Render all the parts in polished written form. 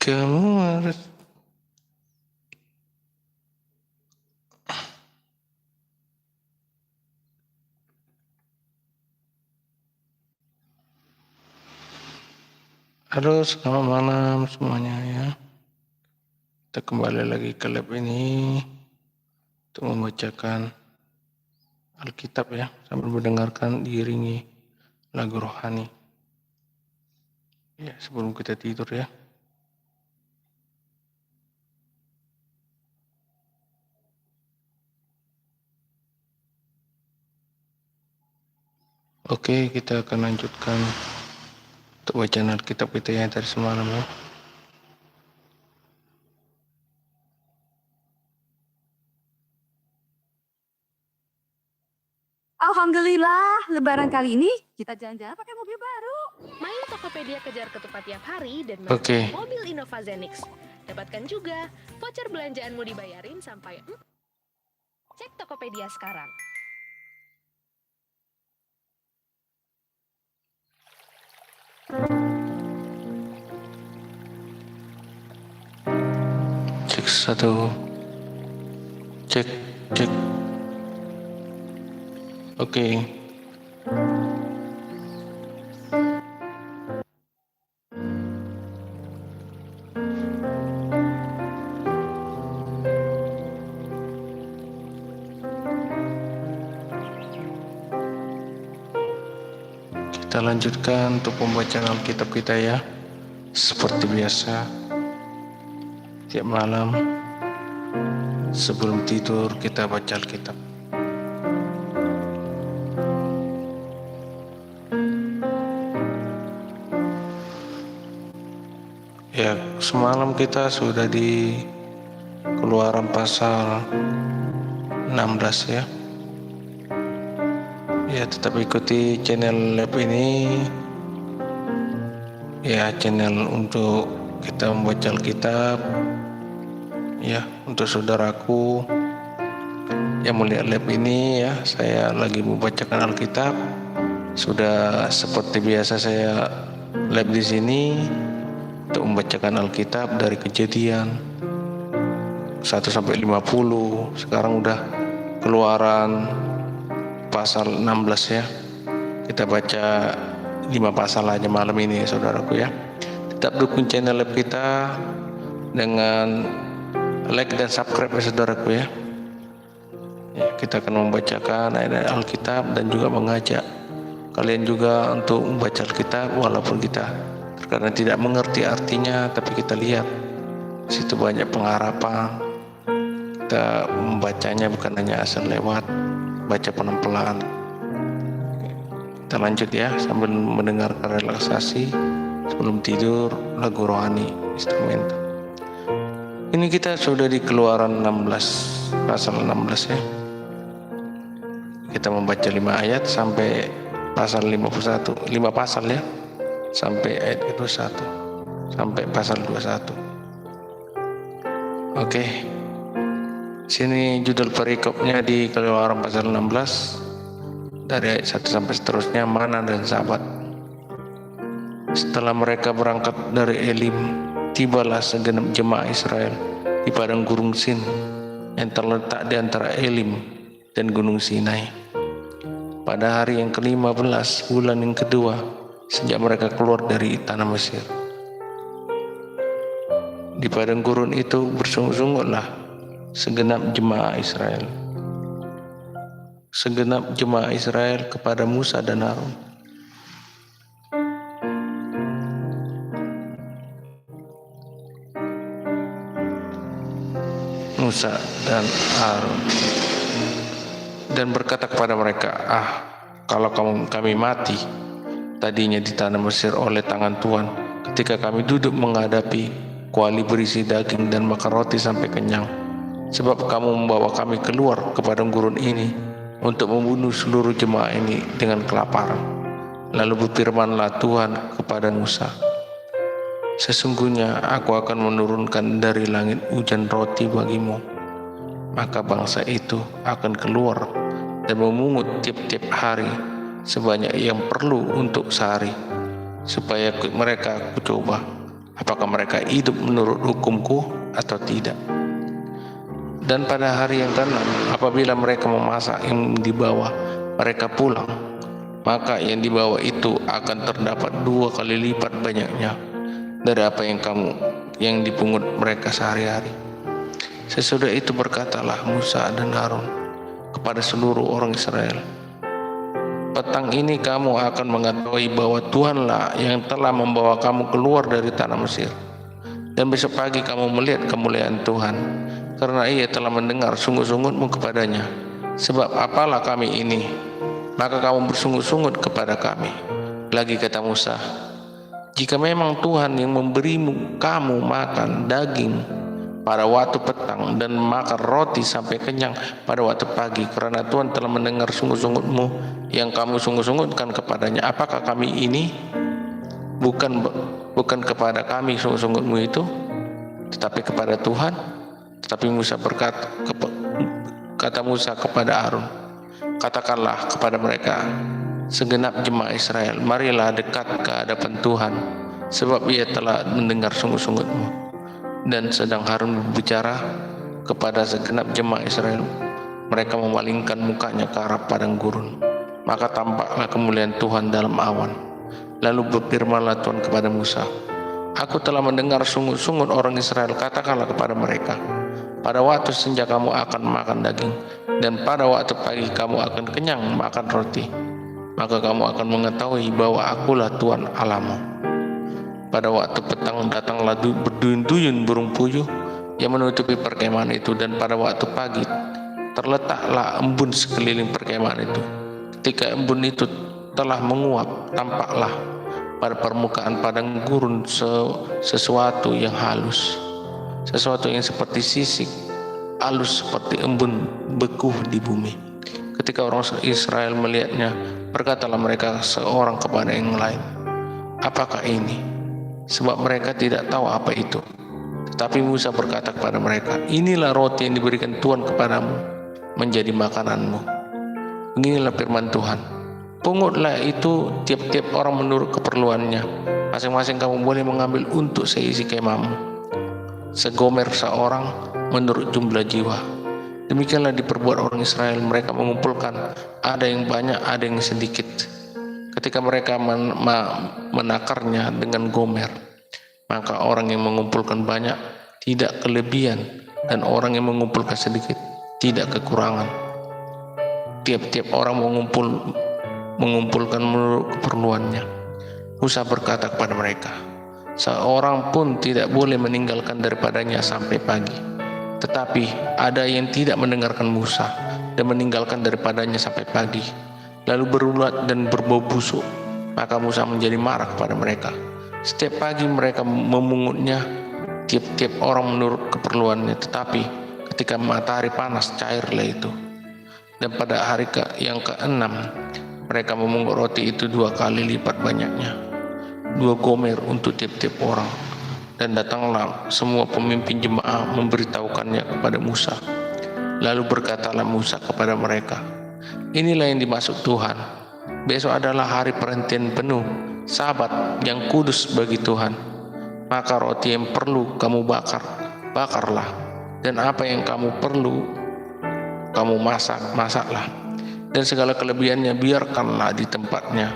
Kamu harus Halo, selamat malam semuanya ya. Kita kembali lagi ke lab ini untuk membacakan Alkitab ya, sambil mendengarkan diiringi lagu rohani. Ya, sebelum kita tidur ya. Oke, kita akan lanjutkan untuk bacaan Alkitab kita yang tadi semalam ya. Alhamdulillah, lebaran kali ini kita jalan-jalan pakai mobil baru. Main Tokopedia kejar ketupat tiap hari dan Oke. mobil Innova Zenix. Dapatkan juga voucher belanjaanmu dibayarin sampai cek Tokopedia sekarang. Cek satu. Cek. Oke. Kita lanjutkan untuk pembacaan Alkitab kita ya. Seperti biasa, tiap malam sebelum tidur kita baca Alkitab. Ya, semalam kita sudah di Keluaran pasal 16 ya. Ya, tetap ikuti channel lab ini. Ya, channel untuk kita membaca Alkitab. Ya, untuk saudaraku yang melihat lab ini ya, saya lagi membacakan Alkitab. Sudah seperti biasa saya lab di sini untuk membacakan Alkitab dari Kejadian 1 sampai 50. Sekarang udah Keluaran pasal 16 ya. Kita baca 5 pasal aja malam ini ya saudaraku ya. Tetap dukung channel lab kita dengan like dan subscribe ya saudaraku ya. Ya, kita akan membacakan ayat Alkitab dan juga mengajak kalian juga untuk membaca Alkitab walaupun kita terkadang tidak mengerti artinya, tapi kita lihat situ banyak pengharapan. Kita membacanya bukan hanya asal lewat, baca pelan-pelan. Kita lanjut ya sambil mendengarkan relaksasi sebelum tidur lagu rohani instrumental. Ini kita sudah di Keluaran 16 pasal 16 ya. Kita membaca 5 ayat sampai pasal 51, 5 pasal ya, sampai ayat 21 sampai pasal 21. Oke. Sini judul perikopnya di Keluaran pasal 16 dari ayat 1 sampai seterusnya, mana dan sahabat. Setelah mereka berangkat dari Elim, tibalah segenap jemaah Israel di padang gurun Sin yang terletak di antara Elim dan gunung Sinai. Pada hari yang ke-15 bulan yang kedua sejak mereka keluar dari tanah Mesir. Di padang gurun itu bersungut-sungutlah segenap jemaah Israel. Segenap jemaah Israel kepada Musa dan Harun. Musa dan Harun, dan berkata kepada mereka, kalau kami mati tadinya di tanah Mesir oleh tangan Tuhan, ketika kami duduk menghadapi kuali berisi daging dan makan roti sampai kenyang, sebab kamu membawa kami keluar ke padang gurun ini untuk membunuh seluruh jemaah ini dengan kelaparan. Lalu berfirmanlah Tuhan kepada Musa, sesungguhnya aku akan menurunkan dari langit hujan roti bagimu, maka bangsa itu akan keluar dan memungut tiap-tiap hari sebanyak yang perlu untuk sehari, supaya mereka aku coba apakah mereka hidup menurut hukumku atau tidak. Dan pada hari yang ke-6, apabila mereka memasak yang dibawa mereka pulang, maka yang dibawa itu akan terdapat 2 kali lipat banyaknya dari apa yang dipungut mereka sehari-hari. Sesudah itu berkatalah Musa dan Harun kepada seluruh orang Israel, petang ini kamu akan mengetahui bahwa Tuhanlah yang telah membawa kamu keluar dari tanah Mesir. Dan besok pagi kamu melihat kemuliaan Tuhan, karena ia telah mendengar sungut-sungutmu kepadanya. Sebab apalah kami ini, maka kamu bersungut-sungut kepada kami. Lagi kata Musa, jika memang Tuhan yang memberimu kamu makan daging pada waktu petang dan makan roti sampai kenyang pada waktu pagi, karena Tuhan telah mendengar sungut-sungutmu yang kamu sungut-sungutkan kepadanya, apakah kami ini bukan kepada kami sungut-sungutmu itu, tetapi kepada Tuhan? Tetapi Musa kata Musa kepada Harun, katakanlah kepada mereka, segenap jemaah Israel, marilah dekat ke hadapan Tuhan, sebab ia telah mendengar sungut-sungutmu. Dan sedang Harun berbicara kepada segenap jemaah Israel, mereka memalingkan mukanya ke arah padang gurun, maka tampaklah kemuliaan Tuhan dalam awan. Lalu berfirmanlah Tuhan kepada Musa, aku telah mendengar sungut-sungut orang Israel, katakanlah kepada mereka, pada waktu senja kamu akan makan daging, dan pada waktu pagi kamu akan kenyang makan roti, maka kamu akan mengetahui bahwa akulah Tuhan Allahmu. Pada waktu petang datanglah berduyun-duyun burung puyuh yang menutupi perkemahan itu, dan pada waktu pagi terletaklah embun sekeliling perkemahan itu. Ketika embun itu telah menguap, tampaklah pada permukaan padang gurun sesuatu yang halus, sesuatu yang seperti sisik, halus seperti embun beku di bumi. Ketika orang Israel melihatnya, berkatalah mereka seorang kepada yang lain, apakah ini? Sebab mereka tidak tahu apa itu. Tetapi Musa berkata kepada mereka, inilah roti yang diberikan Tuhan kepadamu menjadi makananmu. Beginilah firman Tuhan, pungutlah itu tiap-tiap orang menurut keperluannya, masing-masing kamu boleh mengambil untuk seisi kemahmu, segomer seorang menurut jumlah jiwa. Demikianlah diperbuat orang Israel, mereka mengumpulkan, ada yang banyak, ada yang sedikit. Ketika mereka menakarnya dengan gomer, maka orang yang mengumpulkan banyak tidak kelebihan, dan orang yang mengumpulkan sedikit tidak kekurangan. Tiap-tiap orang mengumpulkan menurut keperluannya. Musa berkata kepada mereka, seorang pun tidak boleh meninggalkan daripadanya sampai pagi. Tetapi ada yang tidak mendengarkan Musa dan meninggalkan daripadanya sampai pagi, lalu berulat dan berbau busuk. Maka Musa menjadi marah kepada mereka. Setiap pagi mereka memungutnya, tiap-tiap orang menurut keperluannya, tetapi ketika matahari panas cairlah itu. Dan pada hari yang ke-6 mereka memungut roti itu 2 kali lipat banyaknya, 2 gomer untuk tiap-tiap orang. Dan datanglah semua pemimpin jemaah memberitahukannya kepada Musa. Lalu berkatalah Musa kepada mereka, inilah yang dimaksud Tuhan, besok adalah hari perhentian penuh, Sabat yang kudus bagi Tuhan. Maka roti yang perlu kamu bakarlah, dan apa yang kamu perlu kamu masaklah, dan segala kelebihannya biarkanlah di tempatnya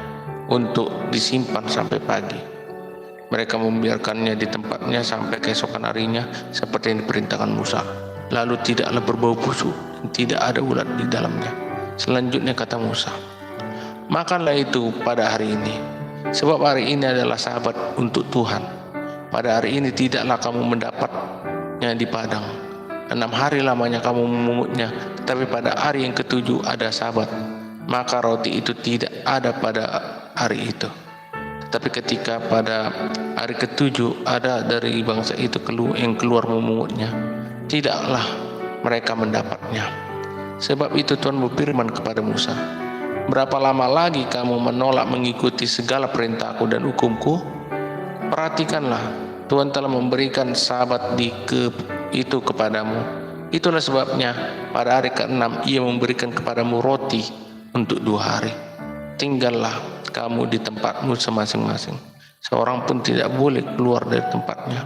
untuk disimpan sampai pagi. Mereka membiarkannya di tempatnya sampai keesokan harinya seperti yang diperintahkan Musa. Lalu tidaklah berbau busuk, tidak ada ulat di dalamnya. Selanjutnya kata Musa, makanlah itu pada hari ini, sebab hari ini adalah Sabat untuk Tuhan. Pada hari ini tidaklah kamu mendapatnya di padang. 6 hari lamanya kamu memungutnya, tetapi pada hari yang ke-7 ada Sabat, maka roti itu tidak ada pada hari itu. Tetapi ketika pada hari ke-7 ada dari bangsa itu yang keluar memungutnya, tidaklah mereka mendapatnya. Sebab itu Tuhan berfirman kepada Musa, berapa lama lagi kamu menolak mengikuti segala perintahku dan hukumku? Perhatikanlah, Tuhan telah memberikan Sabat itu kepadamu. Itulah sebabnya pada hari ke-6 ia memberikan kepadamu roti untuk 2 hari. Tinggallah kamu di tempatmu masing-masing. Seorang pun tidak boleh keluar dari tempatnya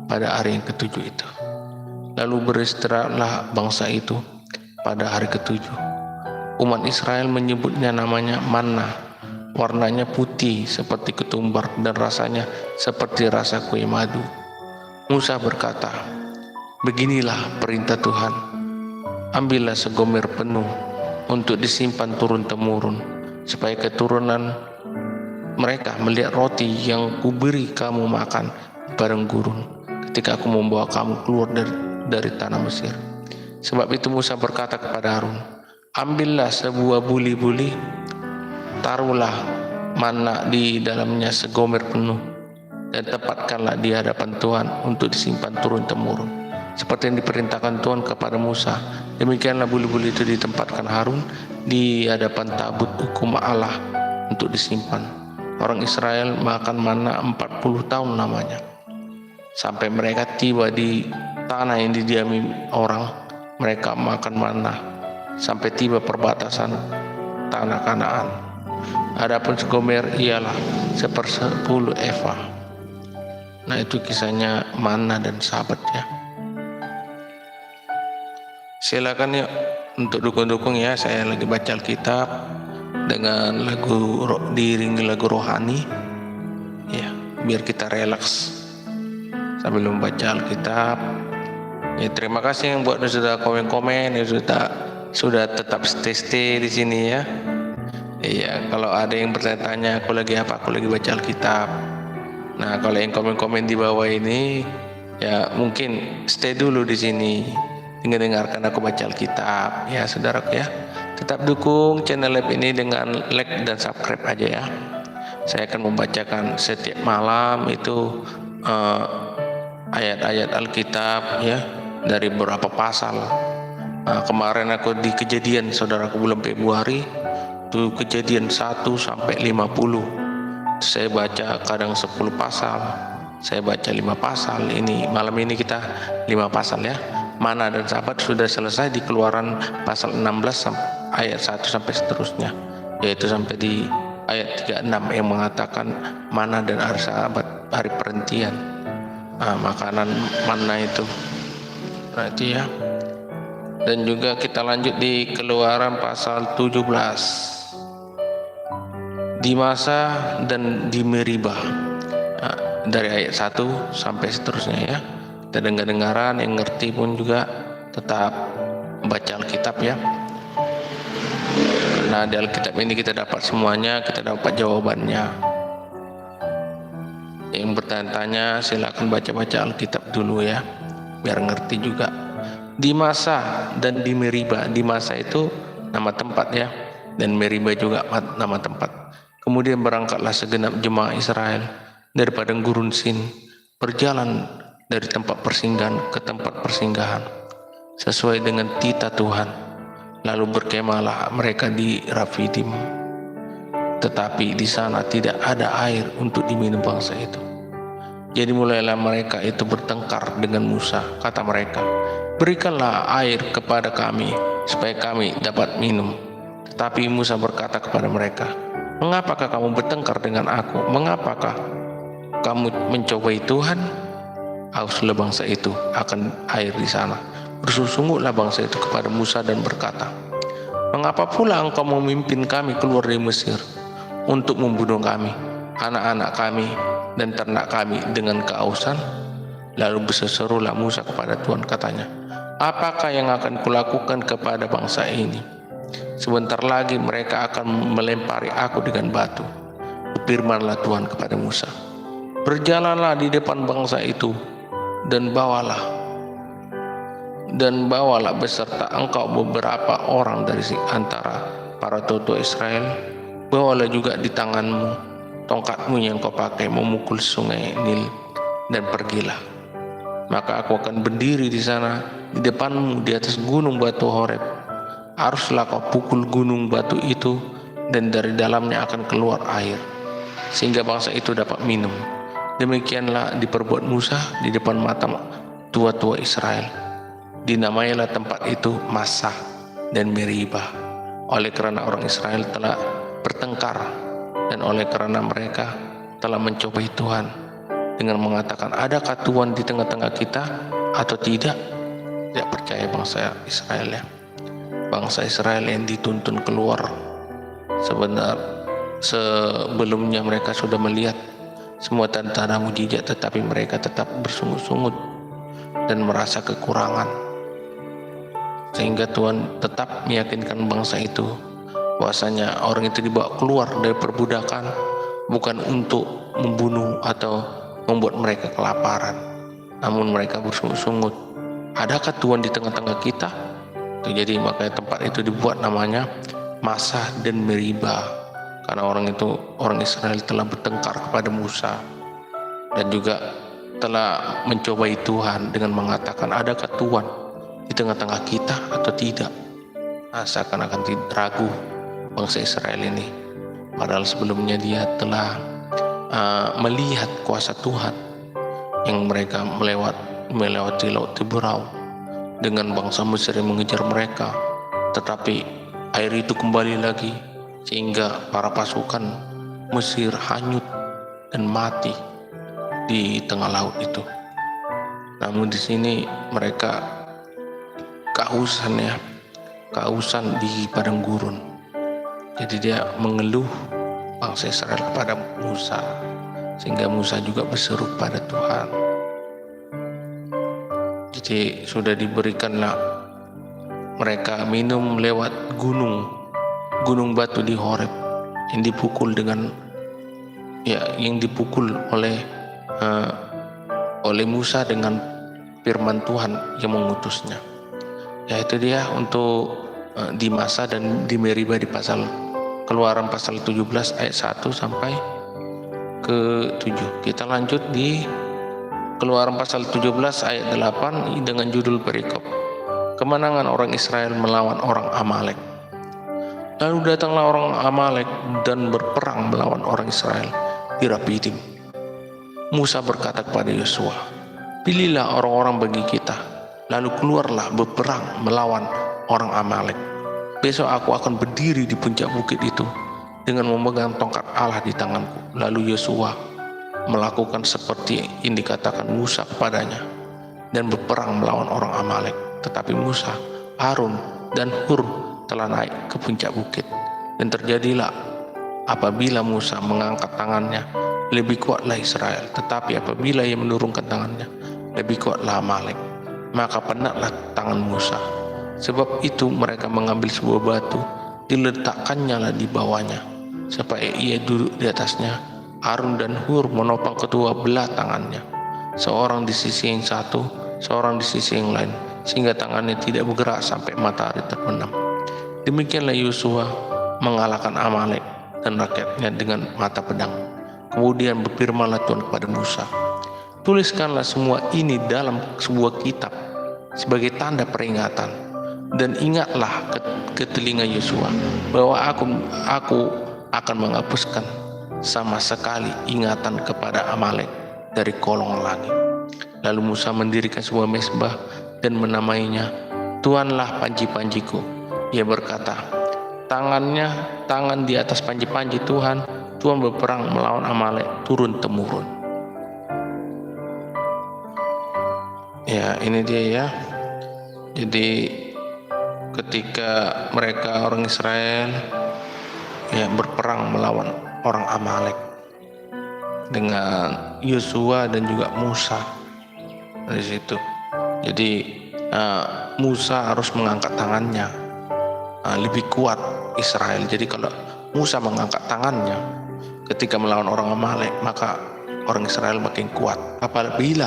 pada hari yang ketujuh itu. Lalu beristirahatlah bangsa itu pada hari ketujuh. Umat Israel menyebutnya namanya manna. Warnanya putih seperti ketumbar dan rasanya seperti rasa kue madu. Musa berkata, "Beginilah perintah Tuhan. Ambillah segomer penuh untuk disimpan turun-temurun, supaya keturunan mereka melihat roti yang kuberi kamu makan di padang gurun ketika aku membawa kamu keluar dari tanah Mesir." Sebab itu Musa berkata kepada Harun, "Ambillah sebuah buli-buli, taruhlah manna di dalamnya segomer penuh, dan tempatkanlah di hadapan Tuhan untuk disimpan turun-temurun, seperti yang diperintahkan Tuhan kepada Musa." Demikianlah buli-buli itu ditempatkan Harun di hadapan tabut hukum Allah untuk disimpan. Orang Israel makan manna 40 tahun lamanya, sampai mereka tiba di tanah yang didiami orang. Mereka makan manna sampai tiba perbatasan tanah Kanaan. Adapun segomer ialah 1/10 eva. Nah, itu kisahnya manna dan sahabatnya. Silakan yuk untuk dukung-dukung ya. Saya lagi baca Alkitab dengan diiringi lagu rohani ya, biar kita relaks sambil membaca Alkitab. Ya, terima kasih yang buat sudah komen-komen, yang sudah tetap stay di sini ya. Iya, kalau ada yang bertanya, aku lagi apa? Aku lagi baca Alkitab. Nah, kalau yang komen-komen di bawah ini, ya mungkin stay dulu di sini, dengarkan aku baca Alkitab. Ya, saudaraku ya, tetap dukung channel Lab ini dengan like dan subscribe aja ya. Saya akan membacakan setiap malam itu ayat-ayat Alkitab ya, dari beberapa pasal. Nah, kemarin aku di Kejadian, saudaraku, bulan Februari itu Kejadian 1 sampai 50. Saya baca kadang 10 pasal, saya baca 5 pasal. Ini malam ini kita 5 pasal ya. Manna dan sahabat sudah selesai di Keluaran pasal 16 ayat 1 sampai seterusnya, yaitu sampai di ayat 36 yang mengatakan manna dan hari sahabat, hari perhentian. Nah, makanan manna itu. Nah, itu ya. Dan juga kita lanjut di Keluaran pasal 17. Di Masa dan di Meribah. Nah, dari ayat 1 sampai seterusnya ya. Kita dengar-dengaran, yang ngerti pun juga tetap baca Alkitab ya. Nah, di Alkitab ini kita dapat semuanya, kita dapat jawabannya. Yang bertanya-tanya silakan baca-baca Alkitab dulu ya, biar ngerti juga. Di Masa dan di Meribah. Di Masa itu nama tempat ya, dan Meribah juga nama tempat. Kemudian berangkatlah segenap jemaah Israel dari padang gurun Sin, berjalan dari tempat persinggahan ke tempat persinggahan sesuai dengan titah Tuhan. Lalu berkemahlah mereka di Rafidim, tetapi di sana tidak ada air untuk diminum bangsa itu. Jadi mulailah mereka itu bertengkar dengan Musa. Kata mereka, "Berikanlah air kepada kami supaya kami dapat minum." Tetapi Musa berkata kepada mereka, "Mengapakah kamu bertengkar dengan aku? Mengapakah kamu mencobai Tuhan? Hauslah bangsa itu akan air di sana." Bersungguh-sungguhlah bangsa itu kepada Musa dan berkata, "Mengapa pula engkau memimpin kami keluar dari Mesir untuk membunuh kami, anak-anak kami, dan ternak kami dengan kehausan?" Lalu berserulah Musa kepada Tuhan, katanya, "Apakah yang akan kulakukan kepada bangsa ini? Sebentar lagi mereka akan melempari aku dengan batu." Firmanlah Tuhan kepada Musa, "Berjalanlah di depan bangsa itu dan bawalah beserta engkau beberapa orang dari antara para tua Israel. Bawalah juga di tanganmu tongkatmu yang kau pakai memukul sungai Nil, dan pergilah. Maka aku akan berdiri di sana di depanmu di atas gunung batu Horeb. Haruslah kau pukul gunung batu itu, dan dari dalamnya akan keluar air, sehingga bangsa itu dapat minum." Demikianlah diperbuat Musa di depan mata tua-tua Israel. Dinamailah tempat itu Masa dan Meribah, oleh karena orang Israel telah bertengkar, dan oleh karena mereka telah mencobai Tuhan dengan mengatakan, adakah Tuhan di tengah-tengah kita atau tidak? Tidak percaya bangsa Israel ya. Bangsa Israel yang dituntun keluar sebelumnya mereka sudah melihat semua tanda-tanda mujizat, tetapi mereka tetap bersungut-sungut dan merasa kekurangan, sehingga Tuhan tetap meyakinkan bangsa itu bahwasanya orang itu dibawa keluar dari perbudakan bukan untuk membunuh atau membuat mereka kelaparan, namun mereka bersungut-sungut, adakah Tuhan di tengah-tengah kita? Jadi makanya tempat itu dibuat namanya Masah dan Meriba, karena orang Israel telah bertengkar kepada Musa dan juga telah mencobai Tuhan dengan mengatakan, adakah Tuhan di tengah-tengah kita atau tidak? Seakan-akan ragu bangsa Israel ini, padahal sebelumnya dia telah melihat kuasa Tuhan yang mereka melewati laut Teberau dengan bangsa Mesir yang mengejar mereka, tetapi air itu kembali lagi sehingga para pasukan Mesir hanyut dan mati di tengah laut itu. Namun di sini mereka kehausan di padang gurun. Jadi dia mengeluh bangsa Israel kepada Musa, sehingga Musa juga berseru pada Tuhan. Jadi sudah diberikanlah mereka minum lewat gunung batu di Horeb yang dipukul oleh Musa dengan firman Tuhan yang mengutusnya. Yaitu dia untuk di Masa dan di Meriba di Keluaran pasal 17 ayat 1 sampai ke 7. Kita lanjut di Keluaran pasal 17 ayat 8 dengan judul perikop, kemenangan orang Israel melawan orang Amalek. Lalu datanglah orang Amalek dan berperang melawan orang Israel di Rafidim. Musa berkata kepada Yosua, pilihlah orang-orang bagi kita, lalu keluarlah berperang melawan orang Amalek. Besok aku akan berdiri di puncak bukit itu dengan memegang tongkat Allah di tanganku. Lalu Yosua melakukan seperti yang dikatakan Musa kepadanya dan berperang melawan orang Amalek. Tetapi Musa, Harun, dan Hur telah naik ke puncak bukit. Dan terjadilah apabila Musa mengangkat tangannya, lebih kuatlah Israel. Tetapi apabila ia menurunkan tangannya, lebih kuatlah Amalek. Maka penatlah tangan Musa. Sebab itu mereka mengambil sebuah batu, diletakkannya lah di bawahnya, supaya ia duduk di atasnya. Harun dan Hur menopang kedua belah tangannya, seorang di sisi yang satu, seorang di sisi yang lain, sehingga tangannya tidak bergerak sampai matahari terbenam. Demikianlah Yosua mengalahkan Amalek dan rakyatnya dengan mata pedang. Kemudian berfirmanlah Tuhan kepada Musa, tuliskanlah semua ini dalam sebuah kitab sebagai tanda peringatan, dan ingatlah ke telinga Yosua bahwa aku akan menghapuskan sama sekali ingatan kepada Amalek dari kolong langit. Lalu Musa mendirikan sebuah mezbah dan menamainya Tuhanlah panji-panjiku. Ia berkata, tangan di atas panji-panji Tuhan berperang melawan Amalek turun temurun. Ya, ini dia ya. Jadi ketika mereka orang Israel berperang melawan orang Amalek dengan Yosua dan juga Musa dari situ. Jadi Musa harus mengangkat tangannya, lebih kuat Israel. Jadi kalau Musa mengangkat tangannya ketika melawan orang Amalek, maka orang Israel makin kuat. Apabila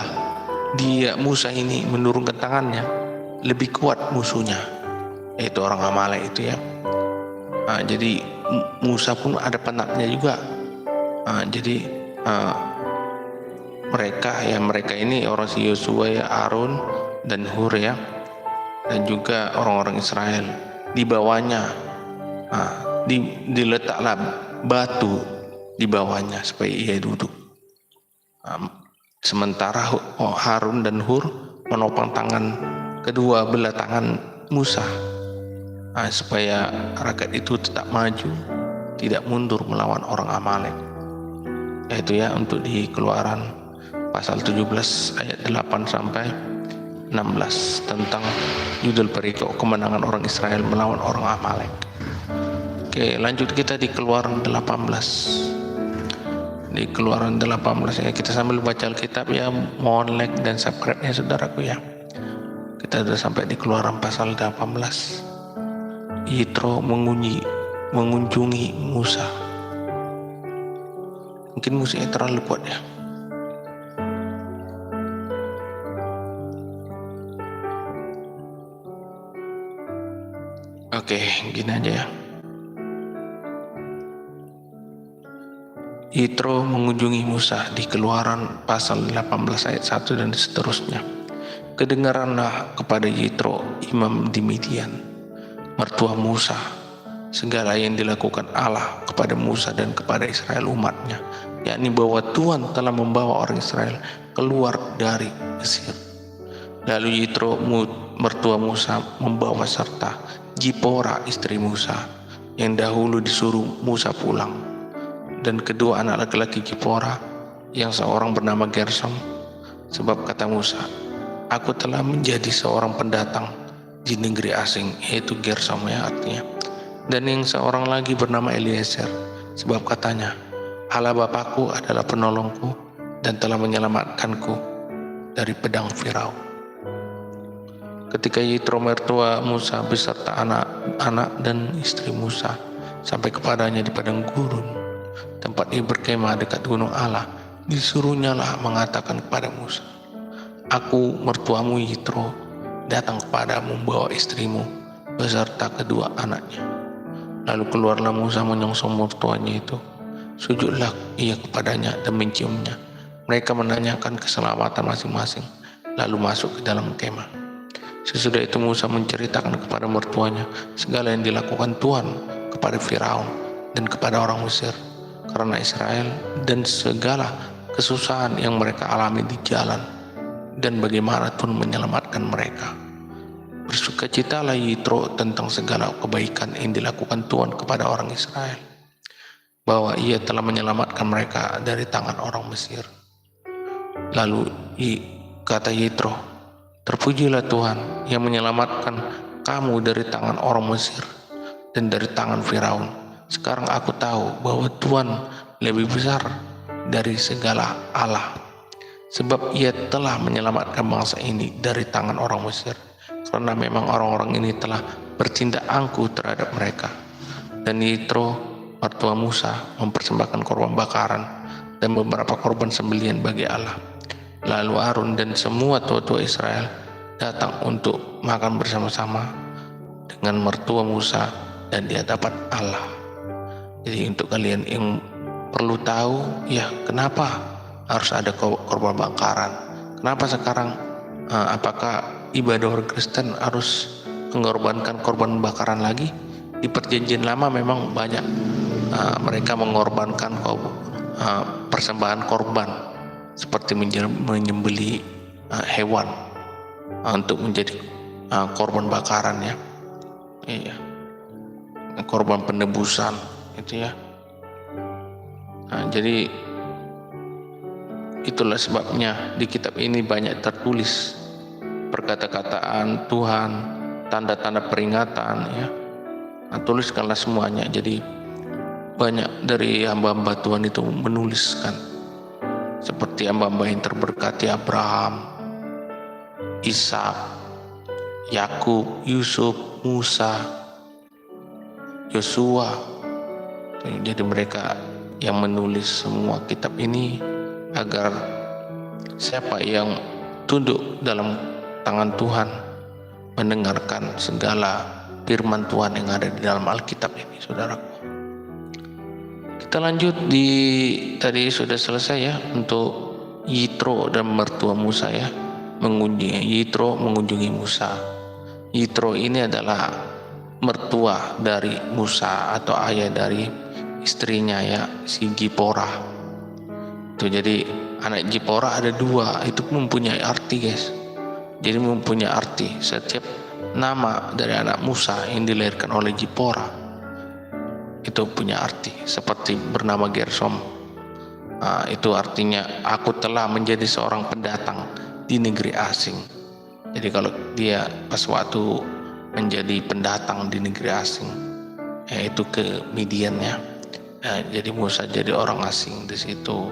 Musa ini menurunkan tangannya, lebih kuat musuhnya, yaitu orang Amalek itu ya. Jadi Musa pun ada penatnya juga. Jadi mereka ini orang si Yosua ya, Harun dan Hur ya, dan juga orang-orang Israel. Di bawahnya diletaklah batu di bawahnya supaya ia duduk. Sementara Harun dan Hur menopang kedua belah tangan Musa, supaya rakyat itu tetap maju, tidak mundur melawan orang Amalek. yaitu ya untuk di Keluaran pasal 17 ayat 8 sampai 16 tentang judul perikop kemenangan orang Israel melawan orang Amalek. Oke, lanjut kita di Keluaran 18. Di Keluaran 18 ya, kita sambil baca Alkitab ya, mohon like dan subscribe-nya saudaraku ya. Kita sudah sampai di Keluaran pasal 18. Yitro mengunjungi Musa. Mungkin musiknya terlalu kuat ya. Oke, gini aja ya. Yitro mengunjungi Musa di Keluaran pasal 18 ayat 1 dan seterusnya. Kedengaranlah kepada Yitro, imam di Midian, mertua Musa, segala yang dilakukan Allah kepada Musa dan kepada Israel umatnya, yakni bahwa Tuhan telah membawa orang Israel keluar dari Mesir. Lalu Yitro, mertua Musa, membawa serta Zipora istri Musa, yang dahulu disuruh Musa pulang, dan kedua anak laki-laki Zipora, yang seorang bernama Gersom, sebab kata Musa, aku telah menjadi seorang pendatang di negeri asing, yaitu Gersom ya artinya. Dan yang seorang lagi bernama Eliezer, sebab katanya, Allah Bapakku adalah penolongku dan telah menyelamatkanku dari pedang Firaun. Ketika Yitro mertua Musa beserta anak-anak dan istri Musa sampai kepadanya di padang gurun, tempat ia berkemah dekat gunung Allah, disuruhnyalah mengatakan kepada Musa, aku mertuamu Yitro datang kepadamu membawa istrimu beserta kedua anaknya. Lalu keluarlah Musa menyongsong mertuanya itu. Sujudlah ia kepadanya dan menciumnya. Mereka menanyakan keselamatan masing-masing, lalu masuk ke dalam kemah. Sesudah itu Musa menceritakan kepada mertuanya segala yang dilakukan Tuhan kepada Firaun dan kepada orang Mesir karena Israel, dan segala kesusahan yang mereka alami di jalan, dan bagaimana Tuhan menyelamatkan mereka. Bersukacitalah Yitro tentang segala kebaikan yang dilakukan Tuhan kepada orang Israel, bahwa ia telah menyelamatkan mereka dari tangan orang Mesir. Lalu kata Yitro, terpujilah Tuhan yang menyelamatkan kamu dari tangan orang Mesir dan dari tangan Firaun. Sekarang aku tahu bahwa Tuhan lebih besar dari segala Allah, sebab ia telah menyelamatkan bangsa ini dari tangan orang Mesir, karena memang orang-orang ini telah bertindak angkuh terhadap mereka. Dan Yitro, mertua Musa, mempersembahkan korban bakaran dan beberapa korban sembelihan bagi Allah. Lalu Harun dan semua tua-tua Israel datang untuk makan bersama-sama dengan mertua Musa dan di hadapan Allah. Jadi untuk kalian yang perlu tahu ya, kenapa harus ada korban bakaran? Kenapa sekarang apakah ibadah orang Kristen harus mengorbankan korban bakaran lagi? Di perjanjian lama memang banyak mereka mengorbankan persembahan korban seperti menyembelih hewan untuk menjadi korban bakaran ya. Iya. Korban penebusan itu ya. Jadi itulah sebabnya di kitab ini banyak tertulis perkata-kataan Tuhan, tanda-tanda peringatan ya. Tuliskanlah semuanya. Jadi banyak dari hamba-hamba Tuhan itu menuliskan, seperti hamba-hamba yang terberkati Abraham, Ishak, Yakub, Yusuf, Musa, Yosua. Jadi mereka yang menulis semua kitab ini agar siapa yang tunduk dalam tangan Tuhan mendengarkan segala firman Tuhan yang ada di dalam Alkitab ini, saudaraku. Kita lanjut tadi sudah selesai ya untuk Yitro dan mertua Musa ya, Yitro mengunjungi Musa. Yitro ini adalah mertua dari Musa atau ayah dari istrinya ya, si Zipora. Itu jadi anak Zipora ada dua, itu mempunyai arti guys. Jadi mempunyai arti. Setiap nama dari anak Musa yang dilahirkan oleh Zipora itu punya arti, seperti bernama Gersom Itu artinya aku telah menjadi seorang pendatang di negeri asing. Jadi kalau dia pas waktu menjadi pendatang di negeri asing, yaitu ke Midian ya, jadi Musa jadi orang asing di situ.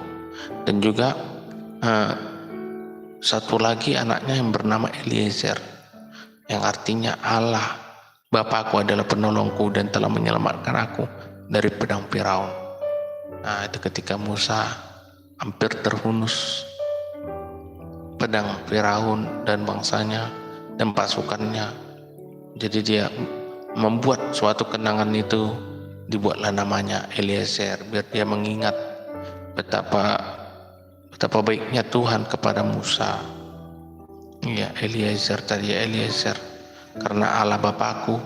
Dan juga satu lagi anaknya yang bernama Eliezer, yang artinya Allah Bapakku adalah penolongku dan telah menyelamatkan aku dari pedang Firaun. Itu ketika Musa hampir terhunus pedang Firaun dan bangsanya dan pasukannya. Jadi dia membuat suatu kenangan itu, dibuatlah namanya Eliezer, biar dia mengingat betapa baiknya Tuhan kepada Musa. Ya, Eliezer tadi, Eliezer, karena Allah Bapakku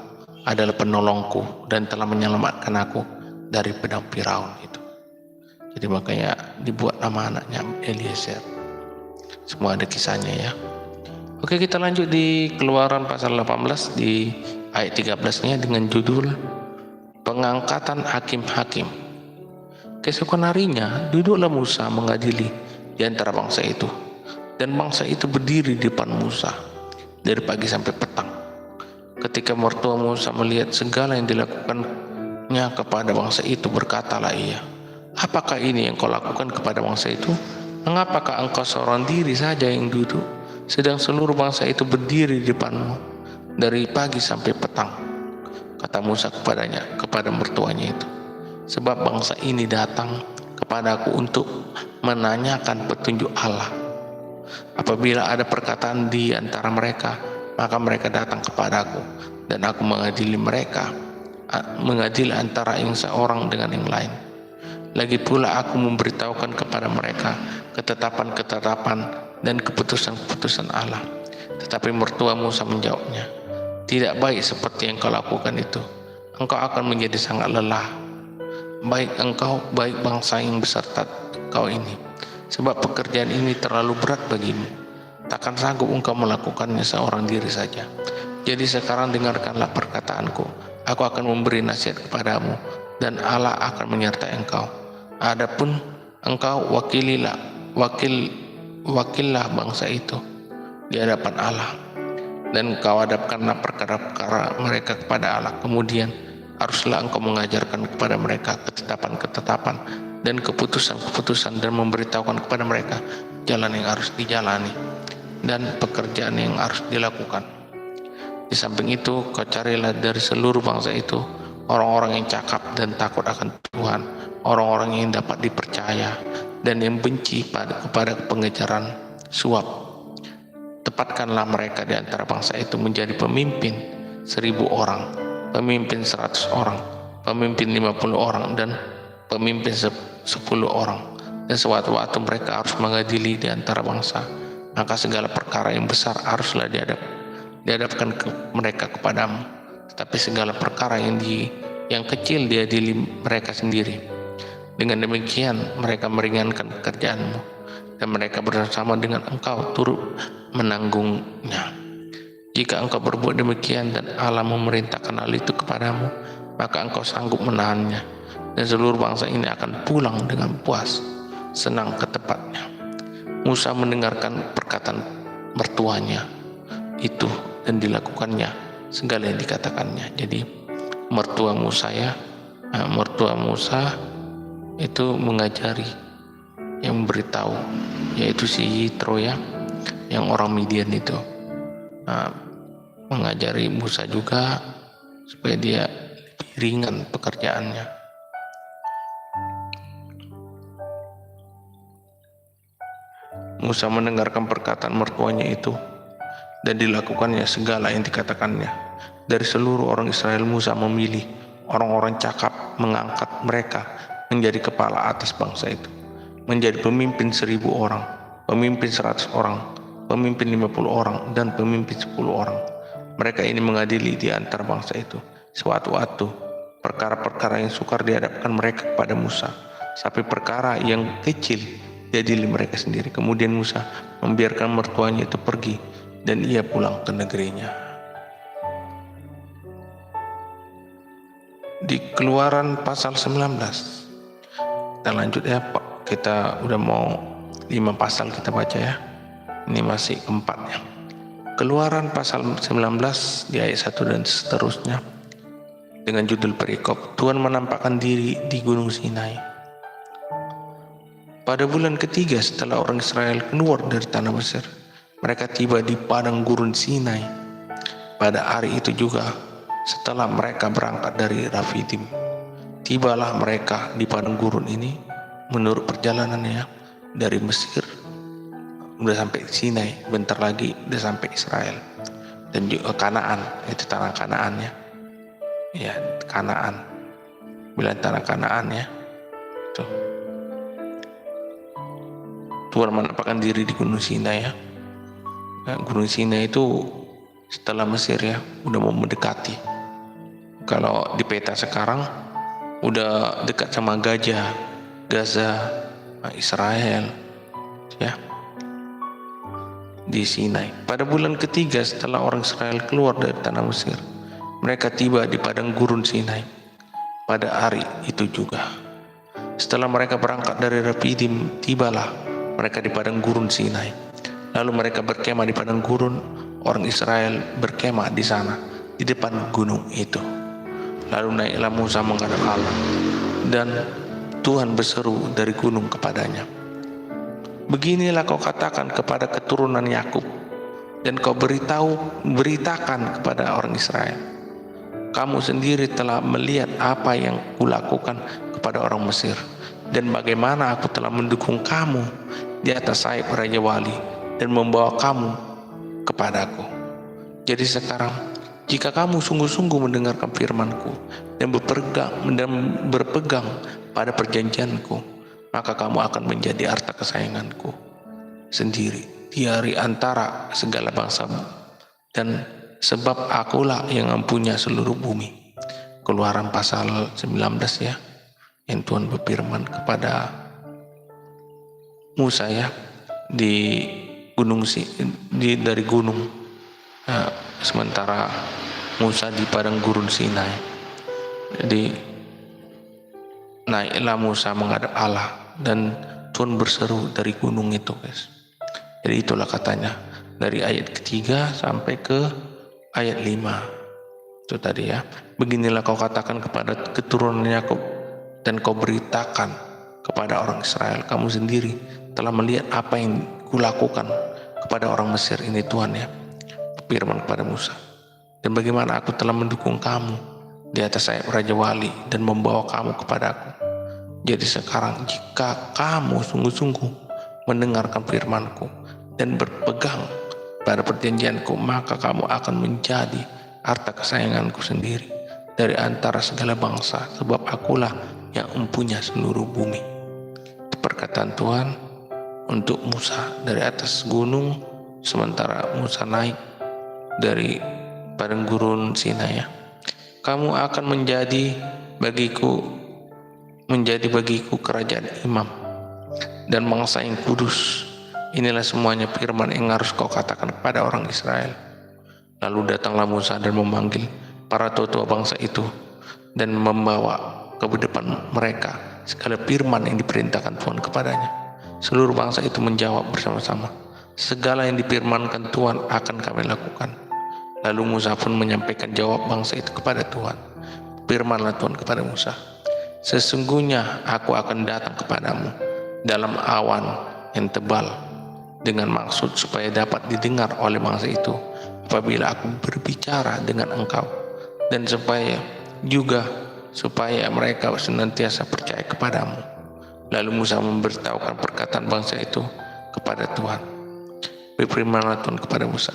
adalah penolongku dan telah menyelamatkan aku dari pedang Firaun itu. Jadi makanya dibuat nama anaknya Eliezer. Semua ada kisahnya ya. Oke, kita lanjut di Keluaran pasal 18 di ayat 13-nya dengan judul Pengangkatan Hakim-Hakim. Keesokan harinya duduklah Musa mengadili di antara bangsa itu, dan bangsa itu berdiri di depan Musa dari pagi sampai petang. Ketika mertua Musa melihat segala yang dilakukannya kepada bangsa itu, berkatalah ia, apakah ini yang kau lakukan kepada bangsa itu? Mengapakah engkau seorang diri saja yang duduk, sedang seluruh bangsa itu berdiri di depanmu dari pagi sampai petang? Kata Musa kepada mertuanya itu, sebab bangsa ini datang kepadaku untuk menanyakan petunjuk Allah. Apabila ada perkataan di antara mereka, maka mereka datang kepadaku, dan aku mengadili mereka, mengadili antara yang seorang dengan yang lain. Lagi pula aku memberitahukan kepada mereka ketetapan-ketetapan dan keputusan-keputusan Allah. Tetapi mertua Musa menjawabnya, tidak baik seperti yang kau lakukan itu. Engkau akan menjadi sangat lelah, baik engkau, baik bangsa yang beserta kau ini, sebab pekerjaan ini terlalu berat bagimu. Takkan sanggup engkau melakukannya seorang diri saja. Jadi sekarang dengarkanlah perkataanku. Aku akan memberi nasihat kepadamu, dan Allah akan menyertai engkau. Adapun engkau wakillah bangsa itu di hadapan Allah, dan engkau hadapkanlah perkara-perkara mereka kepada Allah. Kemudian haruslah engkau mengajarkan kepada mereka ketetapan-ketetapan dan keputusan-keputusan, dan memberitahukan kepada mereka jalan yang harus dijalani dan pekerjaan yang harus dilakukan. Di samping itu, kau carilah dari seluruh bangsa itu orang-orang yang cakap dan takut akan Tuhan, orang-orang yang dapat dipercaya dan yang benci kepada pengejaran suap. Tepatkanlah mereka di antara bangsa itu menjadi pemimpin 1.000 orang, pemimpin 100 orang, pemimpin 50 orang, dan pemimpin 10 orang. Dan sewaktu-waktu mereka harus mengadili di antara bangsa, maka segala perkara yang besar haruslah dihadapkan mereka kepadamu, tetapi segala perkara yang kecil diadili mereka sendiri. Dengan demikian mereka meringankan pekerjaanmu, dan mereka bersama dengan engkau turut menanggungnya. Jika engkau berbuat demikian dan Allah memerintahkan hal itu kepadamu, maka engkau sanggup menahannya, dan seluruh bangsa ini akan pulang dengan puas, senang ke tempatnya. Musa mendengarkan perkataan mertuanya itu, dan dilakukannya segala yang dikatakannya. Jadi mertua Musa itu mengajari, yang memberitahu, yaitu si Yitro ya, yang orang Midian itu, mengajari Musa juga supaya dia lebih ringan pekerjaannya. Musa mendengarkan perkataan mertuanya itu, dan dilakukannya segala yang dikatakannya. Dari seluruh orang Israel Musa memilih orang-orang cakap, mengangkat mereka menjadi kepala atas bangsa itu, menjadi pemimpin 1.000 orang, pemimpin 100 orang, pemimpin 50 orang, dan pemimpin 10 orang. Mereka ini mengadili di antara bangsa itu. Sewaktu-waktu perkara-perkara yang sukar dihadapkan mereka kepada Musa, tapi perkara yang kecil diadili mereka sendiri. Kemudian Musa membiarkan mertuanya itu pergi, dan ia pulang ke negerinya. Di Keluaran pasal 19, kita lanjut ya, kita udah mau 5 pasal kita baca ya. Ini masih keempatnya. Keluaran pasal 19 di ayat 1 dan seterusnya. Dengan judul perikop, Tuhan menampakkan diri di Gunung Sinai. Pada bulan ketiga setelah orang Israel keluar dari tanah Mesir, mereka tiba di padang gurun Sinai. Pada hari itu juga, setelah mereka berangkat dari Rafidim, tibalah mereka di padang gurun ini. Menurut perjalanannya dari Mesir, udah sampai Sinai, bentar lagi udah sampai Israel. Dan juga Kanaan, itu tanah Kanaan ya. Ya, Kanaan. Bilang tanah Kanaan ya. Tuh. Tuhan menampakkan diri di Gunung Sinai ya. Nah, Gunung Sinai itu setelah Mesir ya, udah mau mendekati. Kalau di peta sekarang udah dekat sama Gaza, Israel ya, di Sinai. Pada bulan ketiga setelah orang Israel keluar dari tanah Mesir, mereka tiba di padang gurun Sinai. Pada hari itu juga, setelah mereka berangkat dari Rafidim, tibalah mereka di padang gurun Sinai. Lalu mereka berkemah di padang gurun. Orang Israel berkemah di sana, di depan gunung itu. Lalu naiklah Musa menghadap Allah, dan Tuhan berseru dari gunung kepadanya, beginilah kau katakan kepada keturunan Yakub, dan kau beritakan kepada orang Israel, kamu sendiri telah melihat apa yang kulakukan kepada orang Mesir, dan bagaimana aku telah mendukung kamu di atas sayap Raja Wali dan membawa kamu kepadaku. Jadi sekarang, jika kamu sungguh-sungguh mendengarkan firman-Ku dan berpegang pada perjanjian-Ku, maka kamu akan menjadi harta kesayangan-Ku sendiri di antara segala bangsa, dan sebab akulah yang mempunyai seluruh bumi. Keluaran pasal 19 ya, yang Tuhan berfirman kepada Musa ya, di gunung dari gunung, sementara Musa di padang gurun Sinai. Jadi naiklah Musa menghadap Allah, dan Tuhan berseru dari gunung itu, guys. Jadi itulah katanya dari ayat ketiga sampai ke ayat 5 itu tadi ya. Beginilah kau katakan kepada keturunan Yakub, dan kau beritakan kepada orang Israel, kamu sendiri telah melihat apa yang kulakukan kepada orang Mesir. Ini Tuhan ya, firman kepada Musa, dan bagaimana aku telah mendukung kamu di atas sayap Raja Wali dan membawa kamu kepadaku. Jadi sekarang, jika kamu sungguh-sungguh mendengarkan firman-Ku dan berpegang pada perjanjian-Ku, maka kamu akan menjadi harta kesayangan-Ku sendiri dari antara segala bangsa, sebab akulah yang mempunyai seluruh bumi. Itu perkataan Tuhan untuk Musa dari atas gunung, sementara Musa naik dari padang gurun Sinai ya. Kamu akan menjadi bagiku kerajaan imam dan bangsa yang kudus. Inilah semuanya firman yang harus kau katakan kepada orang Israel. Lalu datanglah Musa dan memanggil para tua-tua bangsa itu dan membawa ke depan mereka segala firman yang diperintahkan Tuhan kepadanya. Seluruh bangsa itu menjawab bersama-sama, segala yang difirmankan Tuhan akan kami lakukan. Lalu Musa pun menyampaikan jawab bangsa itu kepada Tuhan. Firmanlah Tuhan kepada Musa, sesungguhnya aku akan datang kepadamu dalam awan yang tebal, dengan maksud supaya dapat didengar oleh bangsa itu apabila aku berbicara dengan engkau, dan supaya mereka senantiasa percaya kepadamu. Lalu Musa memberitahukan perkataan bangsa itu kepada Tuhan. Berfirmanlah Tuhan kepada Musa,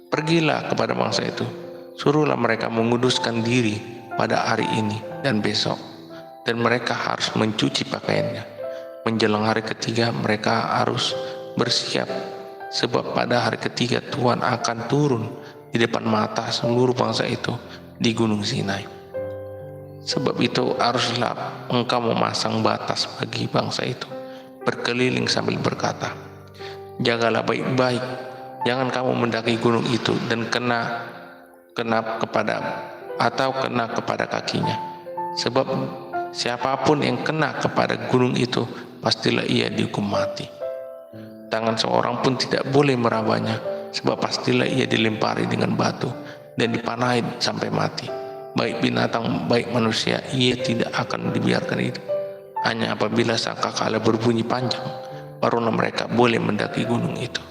pergilah kepada bangsa itu, suruhlah mereka menguduskan diri pada hari ini dan besok, dan mereka harus mencuci pakaiannya. Menjelang hari ketiga mereka harus bersiap, sebab pada hari ketiga Tuhan akan turun di depan mata seluruh bangsa itu di Gunung Sinai. Sebab itu haruslah engkau memasang batas bagi bangsa itu, berkeliling sambil berkata, jagalah baik-baik, jangan kamu mendaki gunung itu dan kena kepada kakinya. Sebab siapapun yang kena kepada gunung itu pastilah ia dihukum mati. Tangan seorang pun tidak boleh merabanya, sebab pastilah ia dilempari dengan batu dan dipanahi sampai mati. Baik binatang, baik manusia, ia tidak akan dibiarkan hidup. Hanya apabila sangkakala berbunyi panjang, barulah mereka boleh mendaki gunung itu.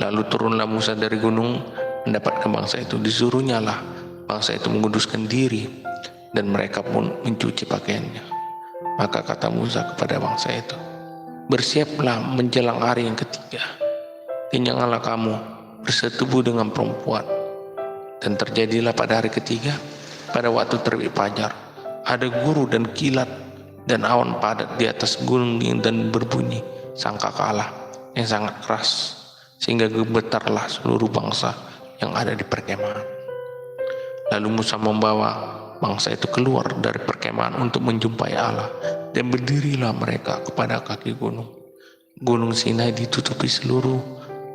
Lalu turunlah Musa dari gunung mendapatkan bangsa itu. Disuruhnya lah bangsa itu menguduskan diri, dan mereka pun mencuci pakaiannya. Maka kata Musa kepada bangsa itu, bersiaplah menjelang hari yang ketiga, dan janganlah kamu bersetubuh dengan perempuan. Dan terjadilah pada hari ketiga, pada waktu terbit fajar, ada guru dan kilat dan awan padat di atas gunung dan berbunyi sangkakala yang sangat keras, sehingga gemetarlah seluruh bangsa yang ada di perkemahan. Lalu Musa membawa bangsa itu keluar dari perkemahan untuk menjumpai Allah, dan berdirilah mereka kepada kaki gunung. Gunung Sinai ditutupi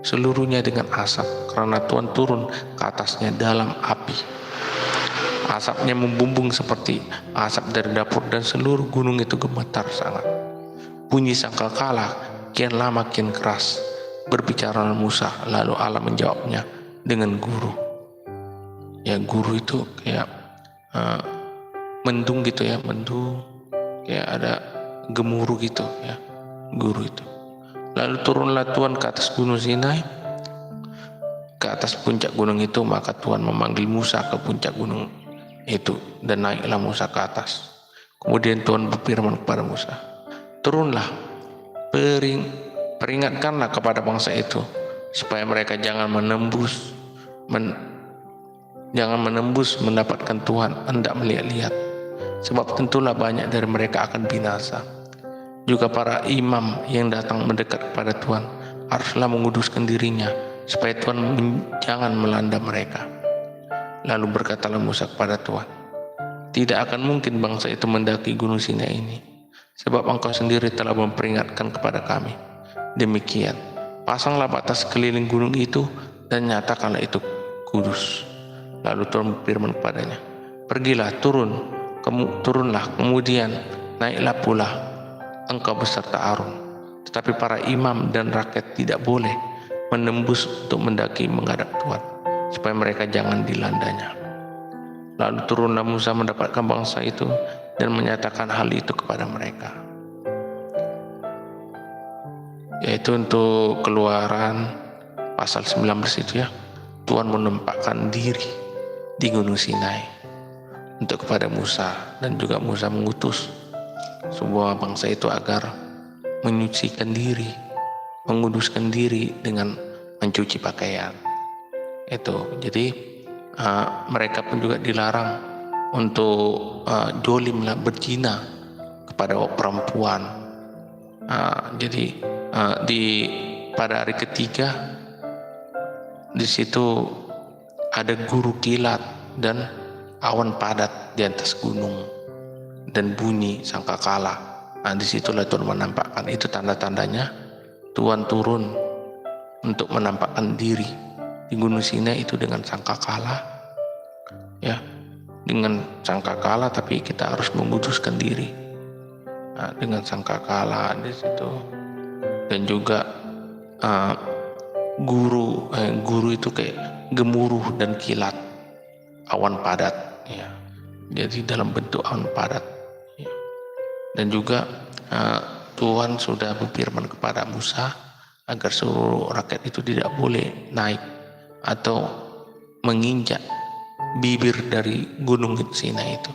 seluruhnya dengan asap, karena Tuhan turun ke atasnya dalam api. Asapnya membumbung seperti asap dari dapur, dan seluruh gunung itu gemetar sangat. Bunyi sangkakala kian lama kian keras. Berbicara Musa, lalu Allah menjawabnya dengan guru. Ya, guru itu kayak mendung gitu ya, mendung, kayak ada gemuruh gitu ya, guru itu. Lalu turunlah Tuhan ke atas gunung Sinai, ke atas puncak gunung itu. Maka Tuhan memanggil Musa ke puncak gunung itu, dan naiklah Musa ke atas. Kemudian Tuhan berfirman kepada Musa, turunlah, peringatkanlah kepada bangsa itu, supaya mereka jangan menembus mendapatkan Tuhan hendak melihat-lihat, sebab tentulah banyak dari mereka akan binasa. Juga para imam yang datang mendekat kepada Tuhan haruslah menguduskan dirinya, supaya Tuhan jangan melanda mereka. Lalu berkatalah Musa kepada Tuhan, tidak akan mungkin bangsa itu mendaki gunung Sinai ini, sebab engkau sendiri telah memperingatkan kepada kami. Demikian, pasanglah batas keliling gunung itu dan nyatakanlah itu kudus. Lalu Tuhan berfirman kepadanya, pergilah, turunlah, kemudian naiklah pula engkau beserta Harun. Tetapi para imam dan rakyat tidak boleh menembus untuk mendaki menghadap Tuhan, supaya mereka jangan dilandanya. Lalu turunlah Musa mendapatkan bangsa itu dan menyatakan hal itu kepada mereka. Yaitu untuk Keluaran pasal 19 itu ya, Tuhan menampakkan diri di gunung Sinai untuk kepada Musa, dan juga Musa mengutus sebuah bangsa itu agar menyucikan diri, menguduskan diri dengan mencuci pakaian. Itu jadi mereka pun juga dilarang untuk jolim lah, berzina kepada perempuan. Jadi pada hari ketiga di situ ada guru kilat dan awan padat di atas gunung dan bunyi sangkakala. Disitulah Tuhan menampakkan, itu tanda-tandanya Tuhan turun untuk menampakkan diri di gunung Sinai itu dengan sangkakala, ya, dengan sangkakala, tapi kita harus menguduskan diri dengan sangkakala di situ. Dan juga guru itu kayak gemuruh dan kilat, awan padat ya, jadi dalam bentuk awan padat ya. Dan juga Tuhan sudah berfirman kepada Musa agar seluruh rakyat itu tidak boleh naik atau menginjak bibir dari gunung Sinai itu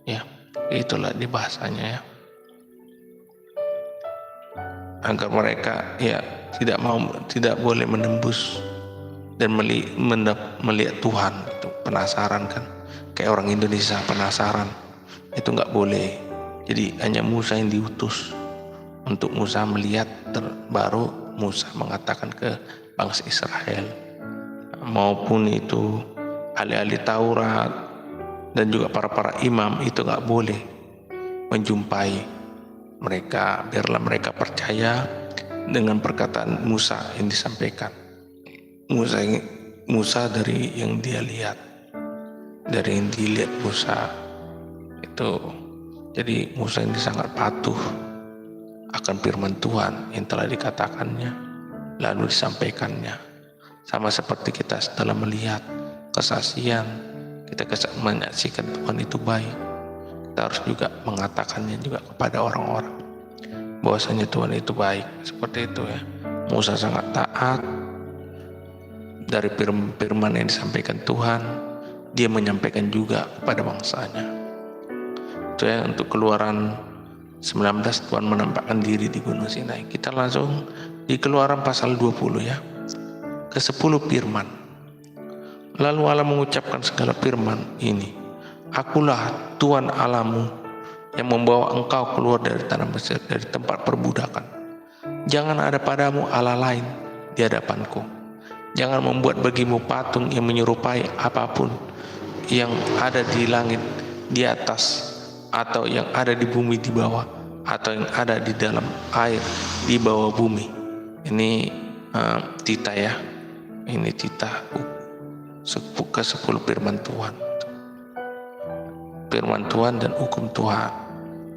ya. Itulah di bahasanya ya, agar mereka ya tidak boleh menembus dan melihat Tuhan. Itu penasaran kan, kayak orang Indonesia penasaran, itu nggak boleh. Jadi hanya Musa yang diutus untuk Musa melihat, baru Musa mengatakan ke bangsa Israel, maupun itu ahli-ahli Taurat dan juga para imam, itu nggak boleh menjumpai mereka. Biarlah mereka percaya dengan perkataan Musa yang disampaikan. Musa dari yang dia lihat, dari yang dilihat Musa itu. Jadi Musa ini sangat patuh akan firman Tuhan yang telah dikatakannya, lalu disampaikannya. Sama seperti kita setelah melihat kesaksian, kita menyaksikan Tuhan itu baik, kita harus juga mengatakannya juga kepada orang-orang bahwasanya Tuhan itu baik. Seperti itu ya. Musa sangat taat dari firman yang disampaikan Tuhan, dia menyampaikan juga kepada bangsanya. Itu ya, untuk Keluaran 19 Tuhan menampakkan diri di Gunung Sinai. Kita langsung di Keluaran pasal 20 ya. Ke-10 firman. Lalu Allah mengucapkan segala firman ini. Akulah Tuhan Allahmu yang membawa engkau keluar dari tanah Mesir, dari tempat perbudakan. Jangan ada padamu Allah lain di hadapanku. Jangan membuat bagimu patung yang menyerupai apapun yang ada di langit di atas, atau yang ada di bumi di bawah, atau yang ada di dalam air di bawah bumi. Ini tita ya. Ini tita ke-10 firman Tuhan. Firman Tuhan dan hukum Tuhan.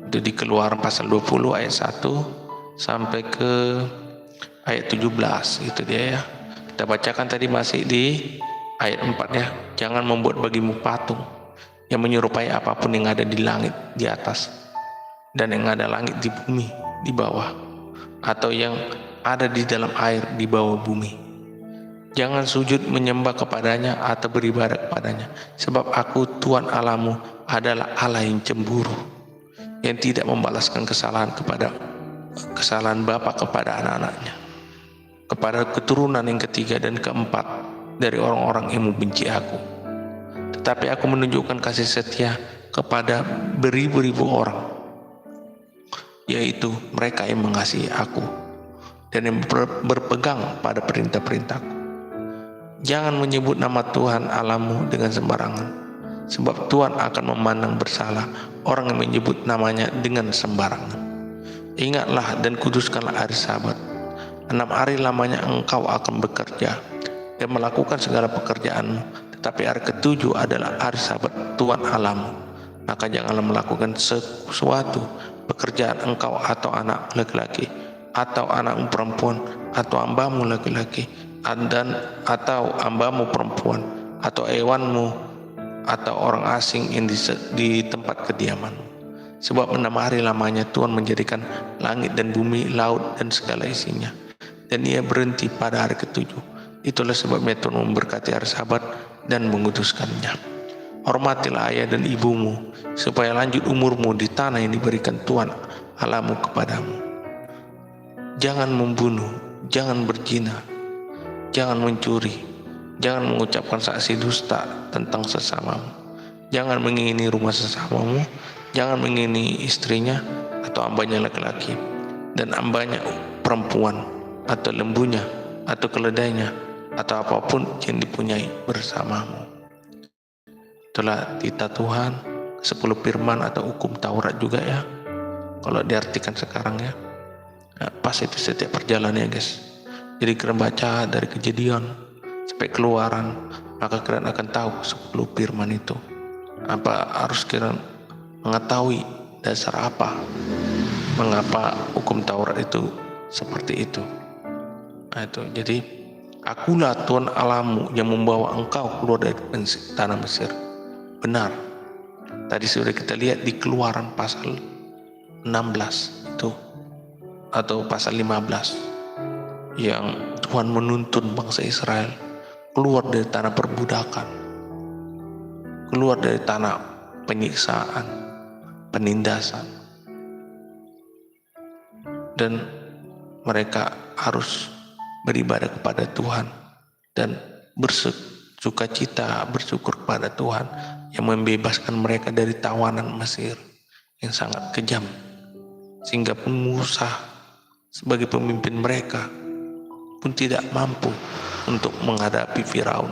Itu di Keluaran pasal 20 ayat 1 sampai ke ayat 17. Itu dia ya. Kita bacakan tadi masih di ayat 4 ya. Jangan membuat bagimu patung yang menyerupai apapun yang ada di langit di atas, dan yang ada langit di bumi di bawah, atau yang ada di dalam air di bawah bumi. Jangan sujud menyembah kepadanya atau beribadah kepadanya, sebab aku Tuhan Allahmu adalah Allah yang cemburu, yang tidak membalaskan kesalahan bapa kepada anak-anaknya, kepada keturunan yang ketiga dan keempat dari orang-orang yang membenci aku. Tetapi aku menunjukkan kasih setia kepada beribu-ribu orang, yaitu mereka yang mengasihi aku dan yang berpegang pada perintah-perintahku. Jangan menyebut nama Tuhan Allahmu dengan sembarangan, sebab Tuhan akan memandang bersalah orang yang menyebut namanya dengan sembarangan. Ingatlah dan kuduskanlah hari Sabat. 6 hari lamanya engkau akan bekerja dan melakukan segala pekerjaanmu, tetapi hari ke-7 adalah hari Sabat Tuhan Allahmu. Maka janganlah melakukan sesuatu pekerjaan engkau atau anak laki-laki, atau anakmu perempuan, atau hambamu laki-laki, atau hambamu perempuan, atau hewanmu, atau orang asing yang di tempat kediamanmu. Sebab 6 hari lamanya Tuhan menjadikan langit dan bumi, laut dan segala isinya, dan ia berhenti pada hari ke-7. Itulah sebabnya Tuhan memberkati hari Sabat dan menguduskannya. Hormatilah ayah dan ibumu, supaya lanjut umurmu di tanah yang diberikan Tuhan Allahmu kepadamu. Jangan membunuh, jangan berzina, jangan mencuri, jangan mengucapkan saksi dusta tentang sesamamu, jangan mengingini rumah sesamamu, jangan mengingini istrinya atau hambanya laki-laki dan hambanya perempuan, atau lembunya atau keledainya, atau apapun yang dipunyai bersamamu. Itulah titah Tuhan, 10 firman atau hukum Taurat juga ya, kalau diartikan sekarang ya. Nah, pas itu setiap perjalanannya guys. Jadi kalian baca dari Kejadian sampai Keluaran, maka kalian akan tahu 10 firman itu. Apa harus kalian mengetahui dasar apa, mengapa hukum Taurat itu seperti itu. Nah itu, jadi akulah Tuhan Allahmu yang membawa engkau keluar dari tanah Mesir. Benar. Tadi sudah kita lihat di Keluaran pasal 16 itu, atau pasal 15, yang Tuhan menuntun bangsa Israel keluar dari tanah perbudakan, keluar dari tanah penyiksaan, penindasan, dan mereka harus beribadah kepada Tuhan dan bersukacita, bersyukur kepada Tuhan yang membebaskan mereka dari tawanan Mesir yang sangat kejam, sehingga pun Musa sebagai pemimpin mereka pun tidak mampu untuk menghadapi Firaun.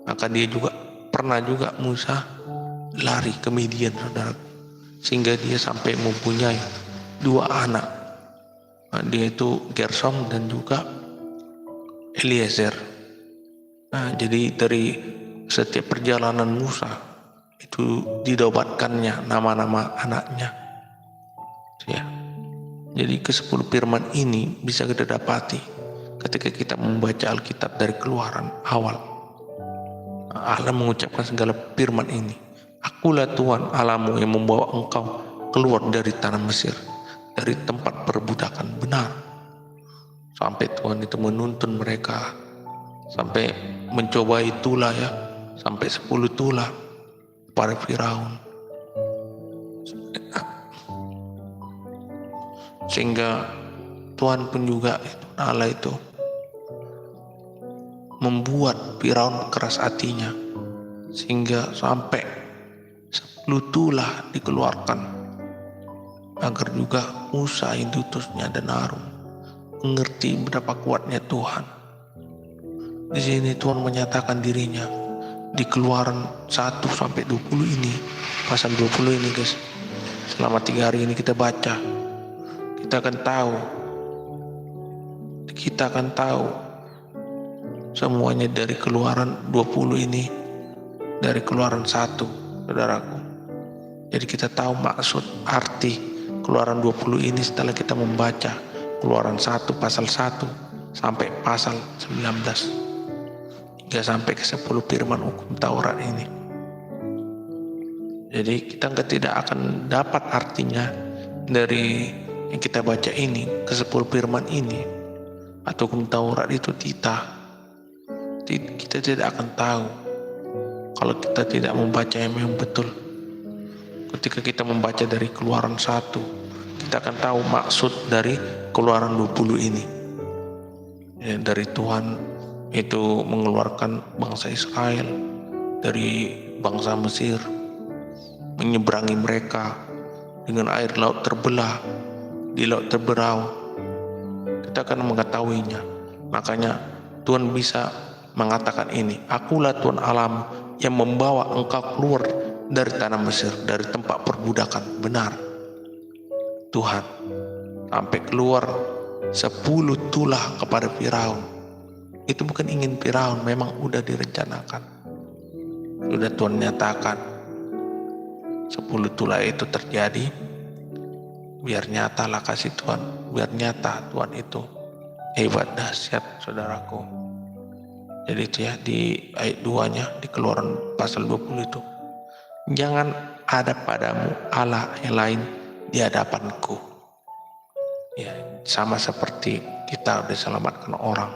Maka dia juga pernah juga Musa lari ke Midian, saudara, sehingga dia sampai mempunyai 2 anak. Nah, dia itu Gersom dan juga Eliezer. Nah, jadi dari setiap perjalanan Musa itu didaubatkannya nama-nama anaknya. Ya. Jadi ke-10 firman ini bisa kita dapati ketika kita membaca Alkitab dari Keluaran awal. Allah mengucapkan segala firman ini. Akulah Tuhan Allahmu yang membawa engkau keluar dari tanah Mesir, dari tempat perbudakan. Benar. Sampai Tuhan itu menuntun mereka, sampai mencobai tulah ya, sampai 10 tulah pada Firaun. Sehingga Tuhan pun juga Allah itu membuat Firaun keras hatinya, sehingga sampai 10 tulah dikeluarkan, agar juga Musa yang diutusnya dan Harun mengerti betapa kuatnya Tuhan. Di sini Tuhan menyatakan dirinya di Keluaran 1 sampai 20 ini, pasal 20 ini guys. Selama 3 hari ini kita baca, kita akan tahu semuanya dari Keluaran 20 ini, dari Keluaran 1, saudaraku. Jadi kita tahu maksud arti Keluaran 20 ini setelah kita membaca Keluaran 1 pasal 1 sampai pasal 19, hingga sampai ke 10 firman hukum Taurat ini. Jadi kita tidak akan dapat artinya dari yang kita baca ini, ke 10 firman ini atau hukum Taurat itu kita tidak akan tahu kalau kita tidak membaca yang memang betul. Ketika kita membaca dari Keluaran 1, kita akan tahu maksud dari Keluaran 20 ini. Ya, dari Tuhan itu mengeluarkan bangsa Israel dari bangsa Mesir, menyeberangi mereka dengan air laut terbelah, di laut terberau. Kita akan mengetahuinya. Makanya Tuhan bisa mengatakan ini, akulah Tuhan Allahmu yang membawa engkau keluar dari tanah Mesir, dari tempat perbudakan. Benar, Tuhan sampai keluar 10 tulah kepada Firaun. Itu bukan ingin Firaun, memang udah direncanakan. Sudah Tuhan nyatakan 10 tulah itu terjadi, biar nyatalah kasih Tuhan, biar nyata Tuhan itu hebat, dahsyat, saudaraku. Jadi itu ya, di ayat 2-nya di Keluaran pasal 20 itu, jangan ada padamu Allah yang lain di hadapanku. Ya, sama seperti kita diselamatkan orang,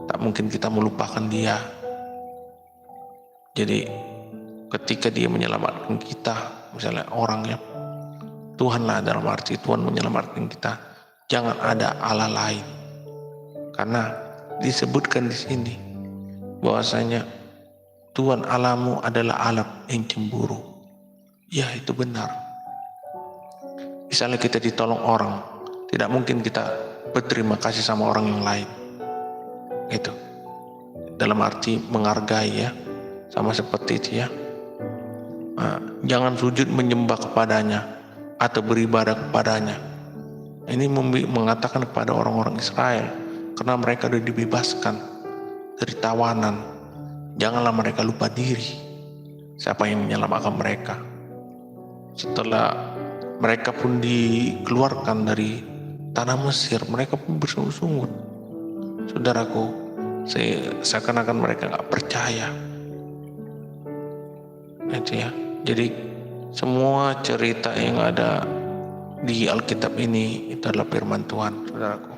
tak mungkin kita melupakan dia. Jadi ketika dia menyelamatkan kita, misalnya orang ya, Tuhanlah dalam arti Tuhan menyelamatkan kita, jangan ada Allah lain. Karena disebutkan di sini bahwasanya Tuhan Allahmu adalah Allah yang cemburu. Ya, itu benar. Misalnya kita ditolong orang, tidak mungkin kita berterima kasih sama orang yang lain. Itu dalam arti menghargai ya, sama seperti itu ya. Nah, jangan sujud menyembah kepadanya atau beribadah kepadanya. Ini mengatakan kepada orang-orang Israel, karena mereka sudah dibebaskan dari tawanan. Janganlah mereka lupa diri, siapa yang menyelamatkan mereka. Setelah mereka pun dikeluarkan dari tanah Mesir, mereka pun bersungut-sungut. Saudaraku, seakan-akan mereka gak percaya. Itu ya. Jadi semua cerita yang ada di Alkitab ini itu adalah firman Tuhan, saudaraku.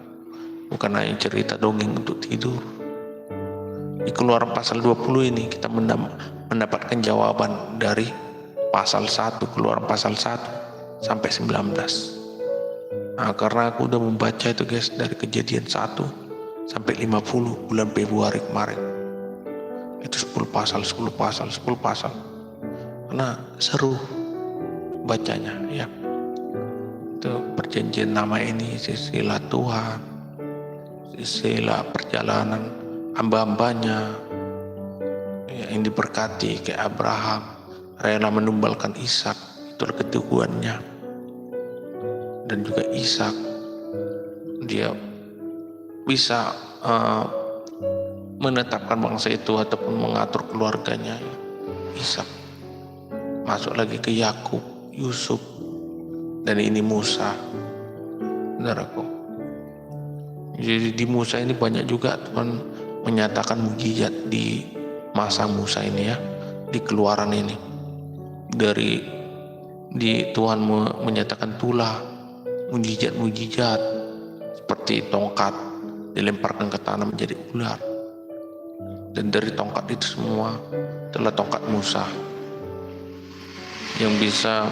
Bukan hanya cerita dongeng untuk tidur. Di Keluaran pasal 20 ini kita mendapatkan jawaban dari pasal 1, Keluaran pasal 1 sampai 19. Nah, karena aku udah membaca itu guys, dari Kejadian 1 sampai 50 bulan Februari kemarin. Itu 10 pasal. Karena seru bacanya ya. Itu perjanjian nama ini, silsilah Tuhan, silsilah perjalanan hamba-hambanya ya, yang diberkati kayak Abraham rela menumbalkan Ishak, itulah keteguhannya. Dan juga Ishak, dia bisa menetapkan bangsa itu ataupun mengatur keluarganya. Ishak masuk lagi ke Yakub, Yusuf, dan ini Musa. saudaraku. Jadi di Musa ini banyak juga Tuhan menyatakan mujizat di masa Musa ini ya, di Keluaran ini. Tuhan menyatakan tulah, mujizat-mujizat seperti tongkat dilemparkan ke tanah menjadi ular. Dan dari tongkat itu semua adalah tongkat Musa yang bisa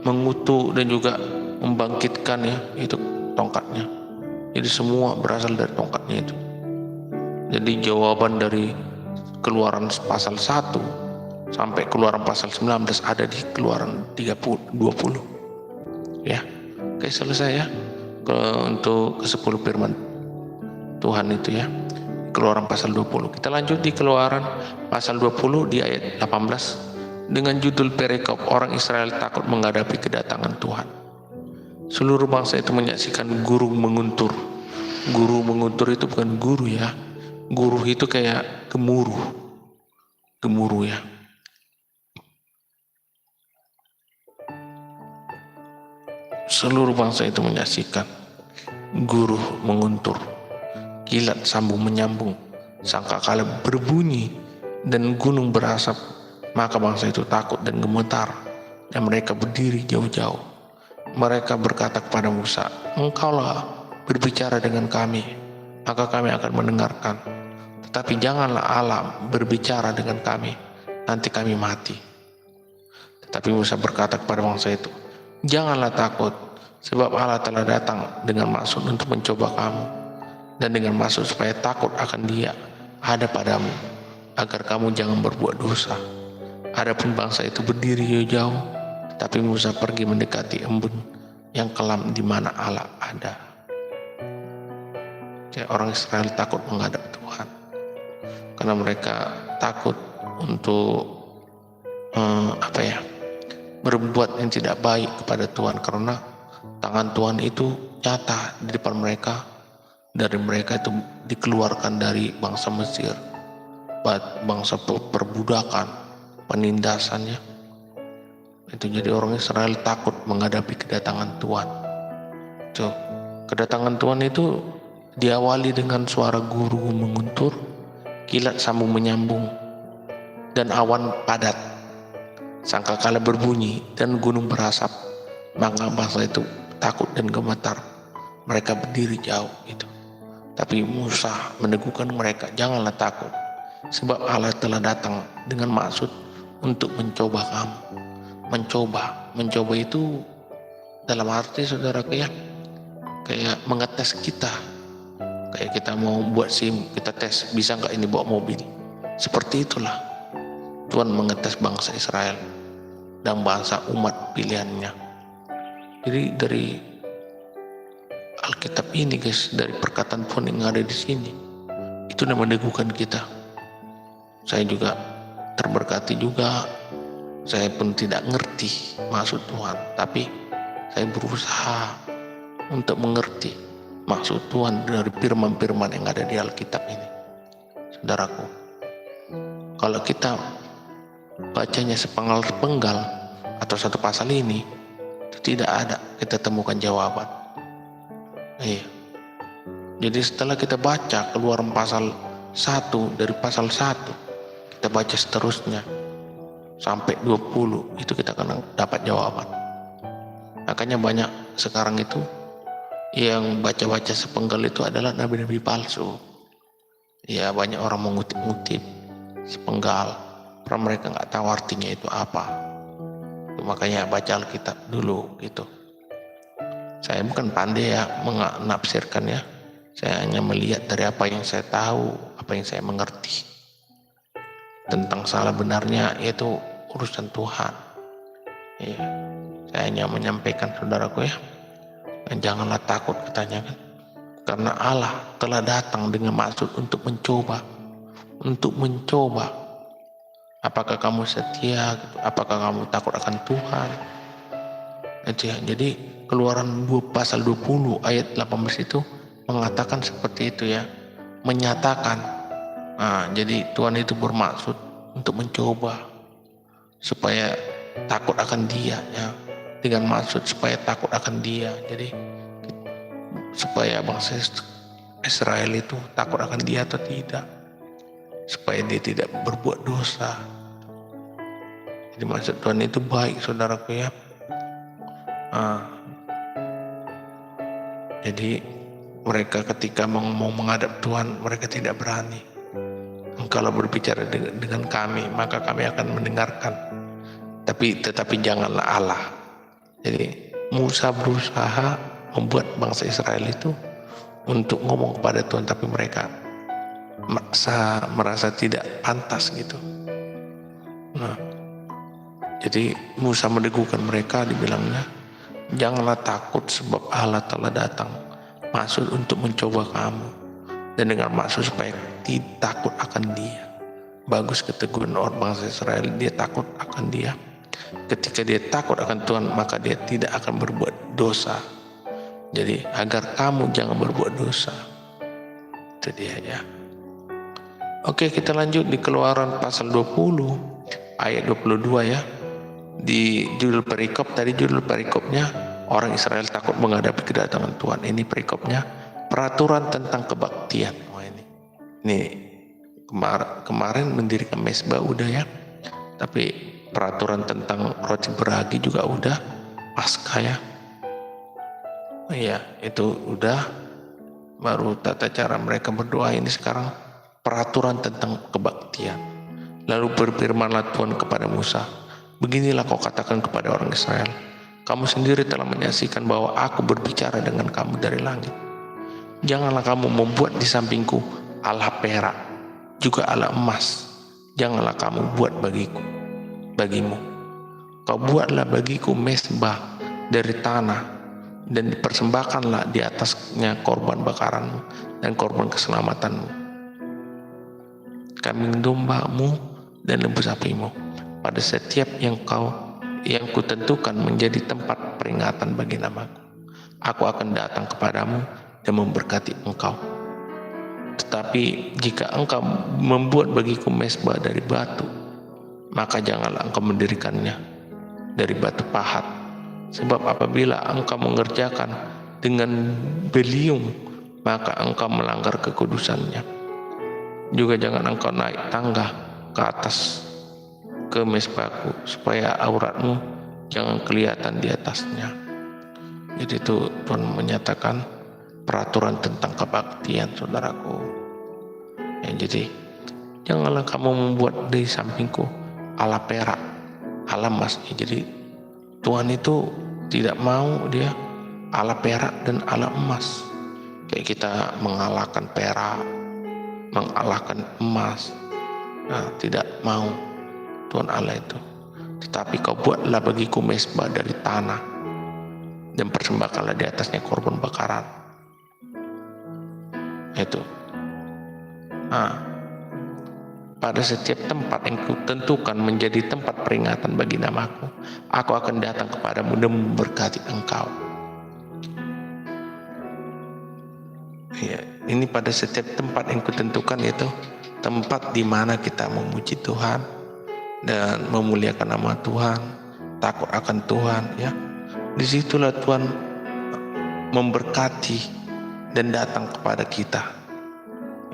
mengutuk dan juga membangkitkan ya, itu tongkatnya. Jadi semua berasal dari tongkatnya itu. Jadi jawaban dari Keluaran pasal 1 sampai Keluaran pasal 19 ada di Keluaran 20. Ya. Oke, selesai ya. Untuk ke-10 firman Tuhan itu ya. Keluaran pasal 20. Kita lanjut di Keluaran pasal 20 di ayat 18 dengan judul perikop orang Israel takut menghadapi kedatangan Tuhan. Seluruh bangsa itu menyaksikan guru menguntur. Guru menguntur itu bukan guru ya. Guru itu kayak gemuruh. Gemuruh ya. Seluruh bangsa itu menyaksikan guru menguntur. Kilat sambung menyambung. Sangkakala berbunyi dan gunung berasap. Maka bangsa itu takut dan gemetar. Dan mereka berdiri jauh-jauh. Mereka berkata kepada Musa, "Engkaulah berbicara dengan kami, maka kami akan mendengarkan. Tetapi janganlah Allah berbicara dengan kami, nanti kami mati." Tetapi Musa berkata kepada bangsa itu, "Janganlah takut, sebab Allah telah datang dengan maksud untuk mencoba kamu, dan dengan maksud supaya takut akan Dia ada padamu, agar kamu jangan berbuat dosa." Adapun bangsa itu berdiri jauh-jauh, tapi Musa pergi mendekati embun yang kelam di mana Allah ada. Jadi orang Israel takut menghadap Tuhan karena mereka takut untuk berbuat yang tidak baik kepada Tuhan, karena tangan Tuhan itu nyata di depan mereka. Dari mereka itu dikeluarkan dari bangsa Mesir, bangsa perbudakan, penindasannya. Itu jadi orang Israel takut menghadapi kedatangan Tuhan. Tuh, kedatangan Tuhan itu diawali dengan suara guru menguntur, kilat sambung menyambung, dan awan padat. Sangkakala berbunyi dan gunung berasap. Maka bangsa itu takut dan gemetar. Mereka berdiri jauh itu. Tapi Musa meneguhkan mereka, "Janganlah takut, sebab Allah telah datang dengan maksud untuk mencoba kamu." Mencoba itu dalam arti saudara kayak mengetes kita. Kayak kita mau buat SIM, kita tes bisa nggak ini bawa mobil. Seperti itulah Tuhan mengetes bangsa Israel dan bangsa umat pilihannya. Jadi dari Alkitab ini guys, dari perkataan Tuhan yang ada di sini, itu yang meneguhkan kita. Saya juga terberkati juga. Saya pun tidak ngerti maksud Tuhan, tapi saya berusaha untuk mengerti maksud Tuhan dari firman-firman yang ada di Alkitab ini. Saudaraku, kalau kita bacanya sepenggal-penggal atau satu pasal ini, itu tidak ada kita temukan jawaban. Iya. Jadi setelah kita baca Keluaran pasal 1, dari pasal 1 kita baca seterusnya sampai 20, itu kita akan dapat jawaban. Makanya banyak sekarang itu yang baca-baca sepenggal itu adalah nabi-nabi palsu. Ya, banyak orang mengutip-ngutip sepenggal karena mereka nggak tahu artinya itu apa. Makanya baca Alkitab dulu gitu. Saya bukan pandai ya menafsirkan ya. Saya hanya melihat dari apa yang saya tahu, apa yang saya mengerti. Tentang salah benarnya itu urusan Tuhan. Ya, saya hanya menyampaikan saudaraku ya. Dan janganlah takut katanya kan. Karena Allah telah datang dengan maksud untuk mencoba. Untuk mencoba. Apakah kamu setia? Apakah kamu takut akan Tuhan? Itu ya. Jadi Keluaran pasal 20 ayat 18 itu mengatakan seperti itu ya. Menyatakan. Nah, jadi Tuhan itu bermaksud untuk mencoba supaya takut akan Dia ya. dengan maksud supaya takut akan Dia. Jadi supaya bangsa Israel itu takut akan Dia atau tidak, supaya dia tidak berbuat dosa. Jadi maksud Tuhan itu baik, saudaraku ya. Jadi mereka ketika mau menghadap Tuhan, mereka tidak berani. Engkaulah berbicara dengan kami, maka kami akan mendengarkan. Tetapi janganlah Allah. Jadi Musa berusaha membuat bangsa Israel itu untuk ngomong kepada Tuhan, tapi mereka merasa tidak pantas gitu. Jadi Musa meneguhkan mereka, dibilangnya, janganlah takut sebab Allah telah datang maksud untuk mencoba kamu, dan dengan maksud supaya tidak takut akan Dia. Bagus keteguhan orang bangsa Israel, dia takut akan Dia. Ketika dia takut akan Tuhan, maka dia tidak akan berbuat dosa. Jadi agar kamu jangan berbuat dosa. Itu dia ya. Oke, kita lanjut di Keluaran pasal 20 ayat 22 ya. Di judul perikop tadi, judul perikopnya orang Israel takut menghadapi kedatangan Tuhan. Ini perikopnya peraturan tentang kebaktian. Ini kemarin mendirikan mezbah udah ya. Tapi peraturan tentang roti beragi juga udah, Paskah ya. Iya, itu udah. Baru tata cara mereka berdoa. Ini sekarang peraturan tentang kebaktian. Lalu berfirmanlah Tuhan kepada Musa, beginilah kau katakan kepada orang Israel, kamu sendiri telah menyaksikan bahwa aku berbicara dengan kamu dari langit. Janganlah kamu membuat di sampingku Allah perak, juga Allah emas. Janganlah kamu buat bagimu. Kau buatlah bagiku mezbah dari tanah, dan dipersembahkanlah di atasnya korban bakaranmu dan korban keselamatanmu, kambing dombamu dan lembu sapimu, pada setiap yang kutentukan menjadi tempat peringatan bagi namaku. Aku akan datang kepadamu dan memberkati engkau. Tetapi jika engkau membuat bagiku mezbah dari batu, maka janganlah engkau mendirikannya dari batu pahat. Sebab apabila engkau mengerjakan dengan beliung, maka engkau melanggar kekudusannya. Juga jangan engkau naik tangga ke atas ke mezbahku, supaya auratmu jangan kelihatan di atasnya. Jadi itu Tuhan menyatakan peraturan tentang kebaktian, saudaraku. Ya, jadi janganlah kamu membuat di sampingku Allah perak, Allah emas. Jadi Tuhan itu tidak mau dia Allah perak dan Allah emas. Kayak kita mengalahkan perak, mengalahkan emas. Nah, tidak mau Tuhan Allah itu. Tetapi kau buatlah bagiku mezbah dari tanah, dan persembahkanlah di atasnya korban bakaran. Itu. Pada setiap tempat yang kutentukan menjadi tempat peringatan bagi namaku, aku akan datang kepadamu dan memberkati engkau. Ya, ini pada setiap tempat yang kutentukan, itu tempat di mana kita memuji Tuhan dan memuliakan nama Tuhan, takut akan Tuhan ya. Disitulah Tuhan memberkati dan datang kepada kita.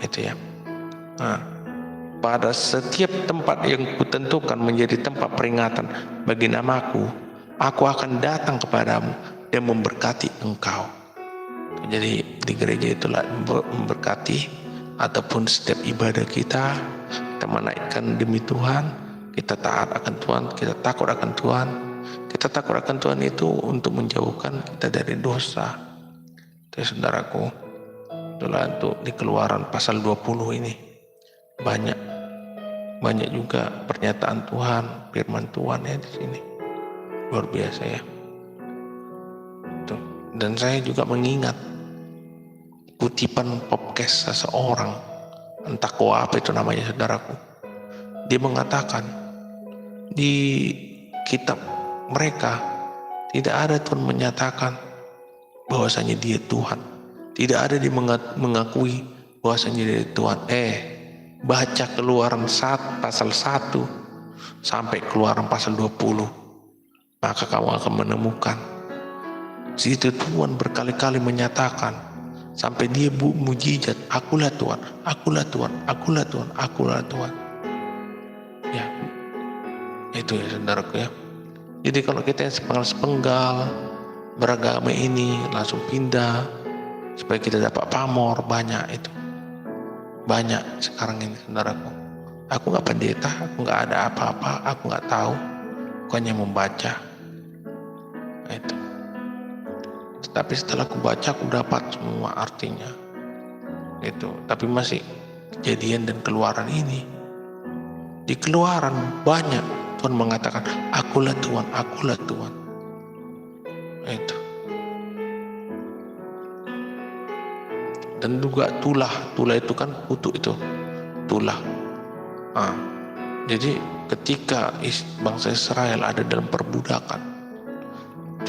Itu ya. Pada setiap tempat yang kutentukan menjadi tempat peringatan bagi namaku, aku akan datang kepadamu dan memberkati engkau. Jadi di gereja itulah memberkati, ataupun setiap ibadah kita menaikkan demi Tuhan, kita taat akan Tuhan, kita takut akan Tuhan. Kita takut akan Tuhan itu untuk menjauhkan kita dari dosa. Jadi saudaraku, itulah untuk di Keluaran pasal 20 ini banyak juga pernyataan Tuhan, firman Tuhan ya di sini. Luar biasa ya. Tuh. Dan saya juga mengingat kutipan podcast seseorang, entah apa itu namanya saudaraku. Dia mengatakan di kitab mereka tidak ada Tuhan menyatakan bahwasanya dia Tuhan. Tidak ada dia mengakui bahwasanya dia Tuhan. Baca Keluaran pasal 1 sampai Keluaran pasal 20. maka kamu akan menemukan. Situ Tuhan berkali-kali menyatakan sampai dia mujizat, akulah Tuhan, akulah Tuhan, akulah Tuhan, akulah Tuhan. Ya, itu ya saudaraku ya. Jadi kalau kita yang sepenggal-sepenggal beragama ini langsung pindah supaya kita dapat pamor, banyak itu. Banyak sekarang ini saudaraku. Aku gak pendeta, aku gak ada apa-apa, aku gak tahu. Aku hanya membaca. Itu. Tapi setelah aku baca, aku dapat semua artinya. Itu. Tapi masih Kejadian dan Keluaran ini. Di Keluaran banyak Tuhan mengatakan, akulah Tuhan, akulah Tuhan. Itu. Dan juga tulah itu kan kutu itu, tulah. Jadi ketika bangsa Israel ada dalam perbudakan,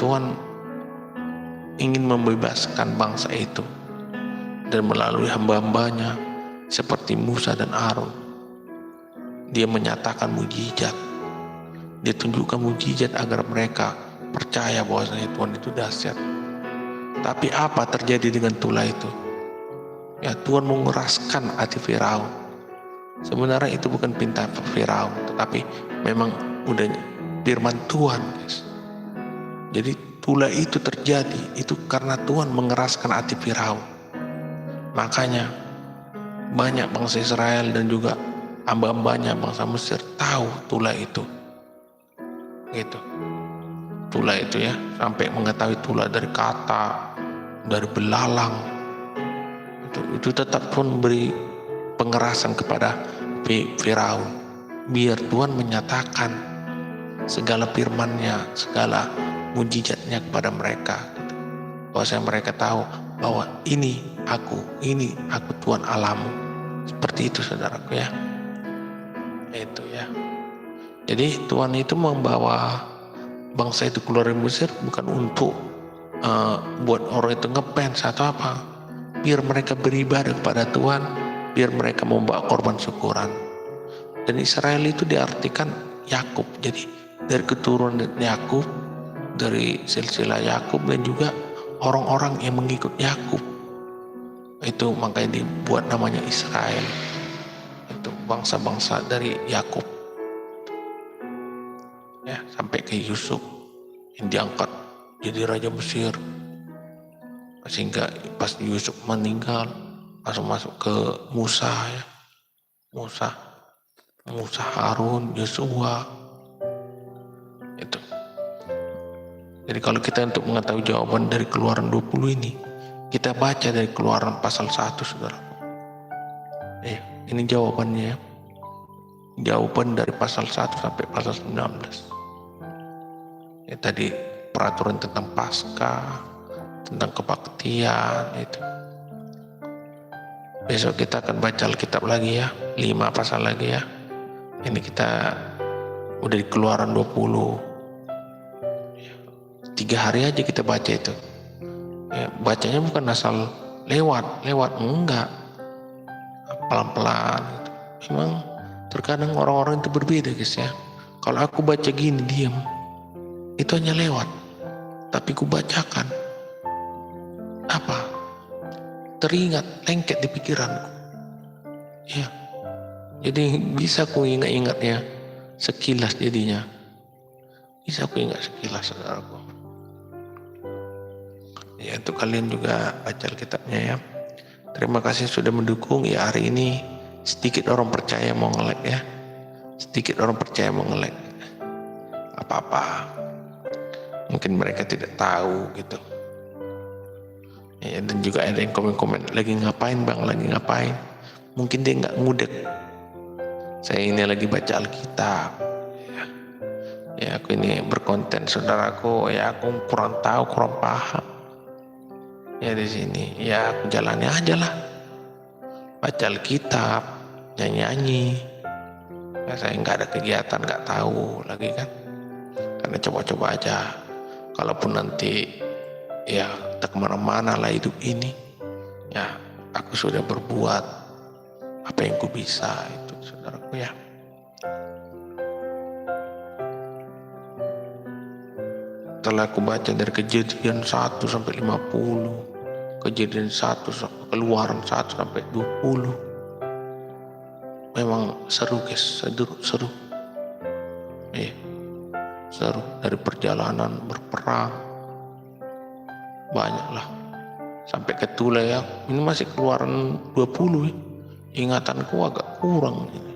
Tuhan ingin membebaskan bangsa itu, dan melalui hamba-hambanya seperti Musa dan Harun, dia menyatakan mujizat, dia tunjukkan mujizat agar mereka percaya bahwasanya Tuhan itu dahsyat. Tapi apa terjadi dengan tulah itu? Ya, Tuhan mengeraskan hati Firaun. Sebenarnya itu bukan perintah Firaun, tetapi memang udah firman Tuhan, guys. Jadi tulah itu terjadi itu karena Tuhan mengeraskan hati Firaun. Makanya banyak bangsa Israel dan juga hamba-hambanya bangsa Mesir tahu tulah itu. Gitu. Tulah itu ya, sampai mengetahui tulah dari kata, dari belalang. Itu tetap pun beri pengerasan kepada Firaun, biar Tuhan menyatakan segala firman-Nya, segala mujizatnya kepada mereka, bahwa mereka tahu bahwa ini aku Tuhan Allahmu. Seperti itu saudaraku ya. Itu ya. Jadi Tuhan itu membawa bangsa itu keluar dari Mesir bukan untuk buat orang itu ngefans atau apa, biar mereka beribadah kepada Tuhan, biar mereka membawa korban syukuran. Dan Israel itu diartikan Yakub, jadi dari keturunan Yakub, dari silsilah Yakub, dan juga orang-orang yang mengikut Yakub. Itu makanya dibuat namanya Israel. Itu bangsa-bangsa dari Yakub. Ya, sampai ke Yusuf yang diangkat jadi raja Mesir. Sehingga pas Yusuf meninggal langsung masuk ke Musa ya. Musa, Harun, Yosua. Itu. Jadi kalau kita untuk mengetahui jawaban dari Keluaran 20 ini, kita baca dari Keluaran pasal 1, saudara. Ini jawabannya ya. Jawaban dari pasal 1 sampai pasal 19. Ya, tadi peraturan tentang Paskah, tentang kebaktian itu. Besok kita akan baca Alkitab lagi ya, 5 pasal lagi ya. Ini kita udah di Keluaran 20. 3 hari aja kita baca itu. Ya, bacanya bukan asal lewat enggak. Pelan-pelan gitu. Memang terkadang orang-orang itu berbeda guys ya. Kalau aku baca gini diam, itu hanya lewat. Tapi ku bacakan, apa? Teringat, lengket di pikiranku. Ya. Jadi bisa ku ingat-ingatnya sekilas jadinya. Bisa ku ingat sekilas saudaraku. Ya, untuk kalian juga baca Alkitabnya ya. Terima kasih sudah mendukung ya. Hari ini sedikit orang percaya mau nge-like ya. Sedikit orang percaya mau nge-like. Apa-apa. Mungkin mereka tidak tahu gitu. Ya, dan juga ada yang komen-komen, lagi ngapain bang, lagi ngapain. Mungkin dia nggak ngudek. Saya ini lagi baca Alkitab. Ya, aku ini berkonten saudaraku. Ya, aku kurang tahu, kurang paham. Ya di sini, ya aku jalani aja lah. Baca Alkitab, nyanyi-nyanyi. Ya, saya nggak ada kegiatan, nggak tahu lagi kan. Karena coba-coba aja. Kalaupun nanti ya tak kemana-mana lah hidup ini, ya aku sudah berbuat apa yang ku bisa itu saudaraku ya. setelah aku baca dari kejadian 1 sampai 50, kejadian 1 keluaran 1 sampai 20, memang seru guys, seru. Iya, seru. Dari perjalanan berperang banyak lah, sampai ke Tula ya. Ini masih keluaran 20 ya. Ingatanku agak kurang ini.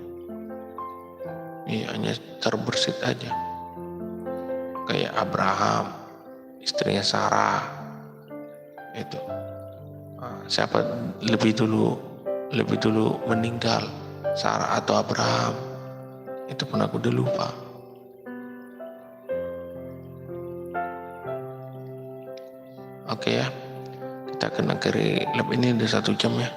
Iya, hanya terbersit aja. Kayak Abraham, istrinya Sarah itu. Siapa lebih dulu meninggal, Sarah atau Abraham? Itu pun aku udah lupa. Oke ya, kita akan akhiri lab ini udah 1 jam ya.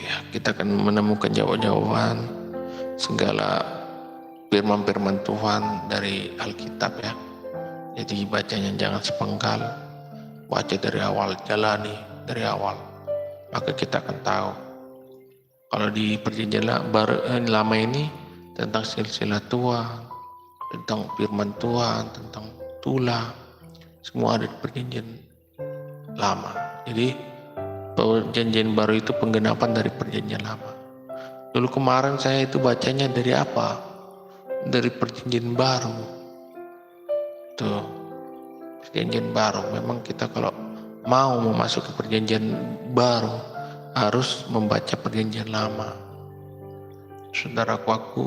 Ya, kita akan menemukan jawaban segala firman-firman Tuhan dari Alkitab ya. Jadi bacanya jangan sepenggal, baca dari awal, jalani dari awal, maka kita akan tahu. Kalau di perjanjian lama ini tentang silsilah Tuhan, tentang firman Tuhan, tentang Tula, semua ada di perjanjian lama. Jadi perjanjian baru itu penggenapan dari perjanjian lama. Dulu kemarin saya itu bacanya dari apa? Dari perjanjian baru. Tuh, perjanjian baru. Memang kita kalau mau masuk ke perjanjian baru harus membaca perjanjian lama. Saudaraku, aku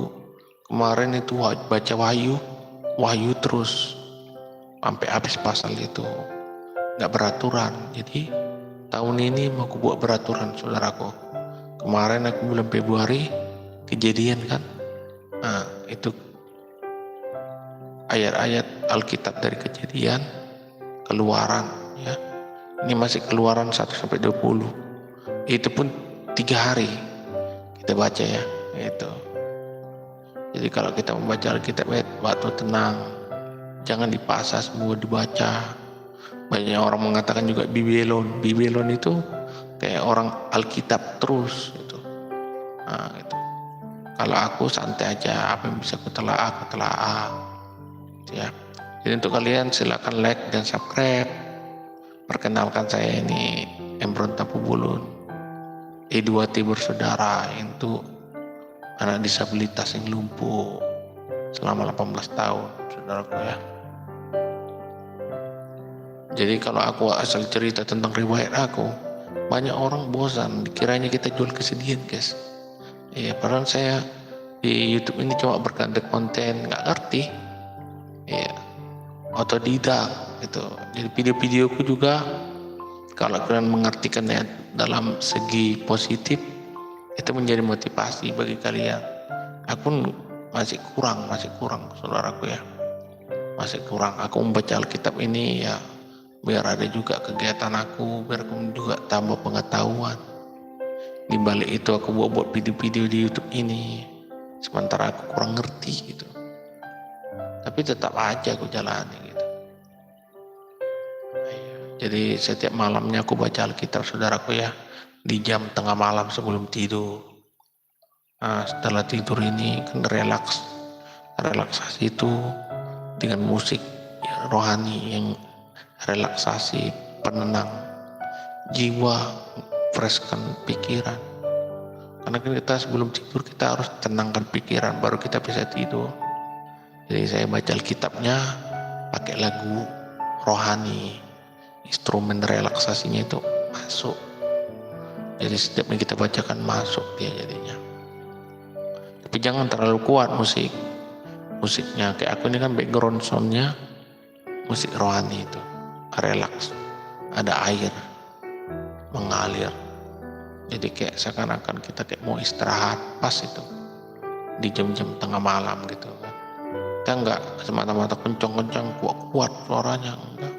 kemarin itu baca Wahyu terus sampai habis pasal itu, nggak beraturan. Jadi tahun ini mau aku buat beraturan, saudaraku. Kemarin aku bulan Februari kejadian kan, nah itu ayat-ayat Alkitab dari kejadian, keluaran ya. Ini masih keluaran 1 sampai 20. Itu pun 3 hari kita baca ya, itu. Jadi kalau kita membaca Alkitab waktu tenang, jangan dipaksa semua dibaca. Banyak orang mengatakan juga Bibelon itu kayak orang Alkitab terus gitu. Nah, itu. Kalau aku santai aja, apa yang bisa aku telaah ya. Jadi untuk kalian silakan like dan subscribe. Perkenalkan, saya ini Embron Tapubulun, E2T bersaudara, itu anak disabilitas yang lumpuh selama 18 tahun, saudaraku ya. Jadi kalau aku asal cerita tentang riwayat aku, banyak orang bosan, dikiranya kita jual kesedihan guys. Ya, padahal saya di YouTube ini cuma berganti konten, nggak ngerti. Ya, otodidak gitu. Jadi video-videoku juga kalau kalian mengartikannya dalam segi positif, itu menjadi motivasi bagi kalian. Aku masih kurang saudaraku ya, masih kurang. Aku membaca Alkitab ini ya biar ada juga kegiatan aku, biar aku juga tambah pengetahuan. Di balik itu aku buat video-video di YouTube ini, sementara aku kurang ngerti gitu, tapi tetap aja aku jalani gitu. Jadi setiap malamnya aku baca Alkitab, saudaraku ya, di jam tengah malam sebelum tidur. Nah, setelah tidur ini kan relaksasi itu dengan musik ya, rohani yang relaksasi, penenang jiwa, freshkan pikiran. Karena kita sebelum tidur kita harus tenangkan pikiran, baru kita bisa tidur. Jadi saya baca Alkitabnya pakai lagu rohani, instrumen relaksasinya itu masuk. Jadi setiap yang kita bacakan masuk dia jadinya. Tapi jangan terlalu kuat musiknya. Kayak aku ini kan background soundnya musik rohani itu, relax, ada air mengalir. Jadi kayak seakan-akan kita kayak mau istirahat pas itu di jam-jam tengah malam gitu kan. Kita enggak semata-mata kencang-kencang kuat-kuat suaranya, enggak.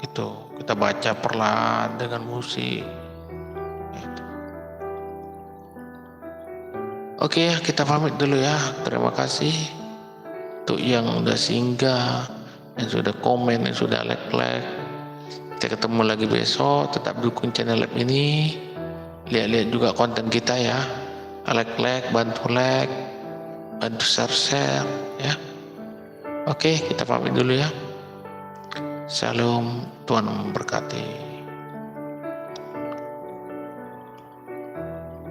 Gitu. Kita baca perlahan dengan musik. Gitu. Oke, kita pamit dulu ya. Terima kasih untuk yang udah singgah, yang sudah komen, yang sudah like. Kita ketemu lagi besok. Tetap dukung channel Lab ini. Lihat-lihat juga konten kita ya. Like, bantu share ya. Oke, kita pamit dulu ya. Shalom, Tuhan memberkati.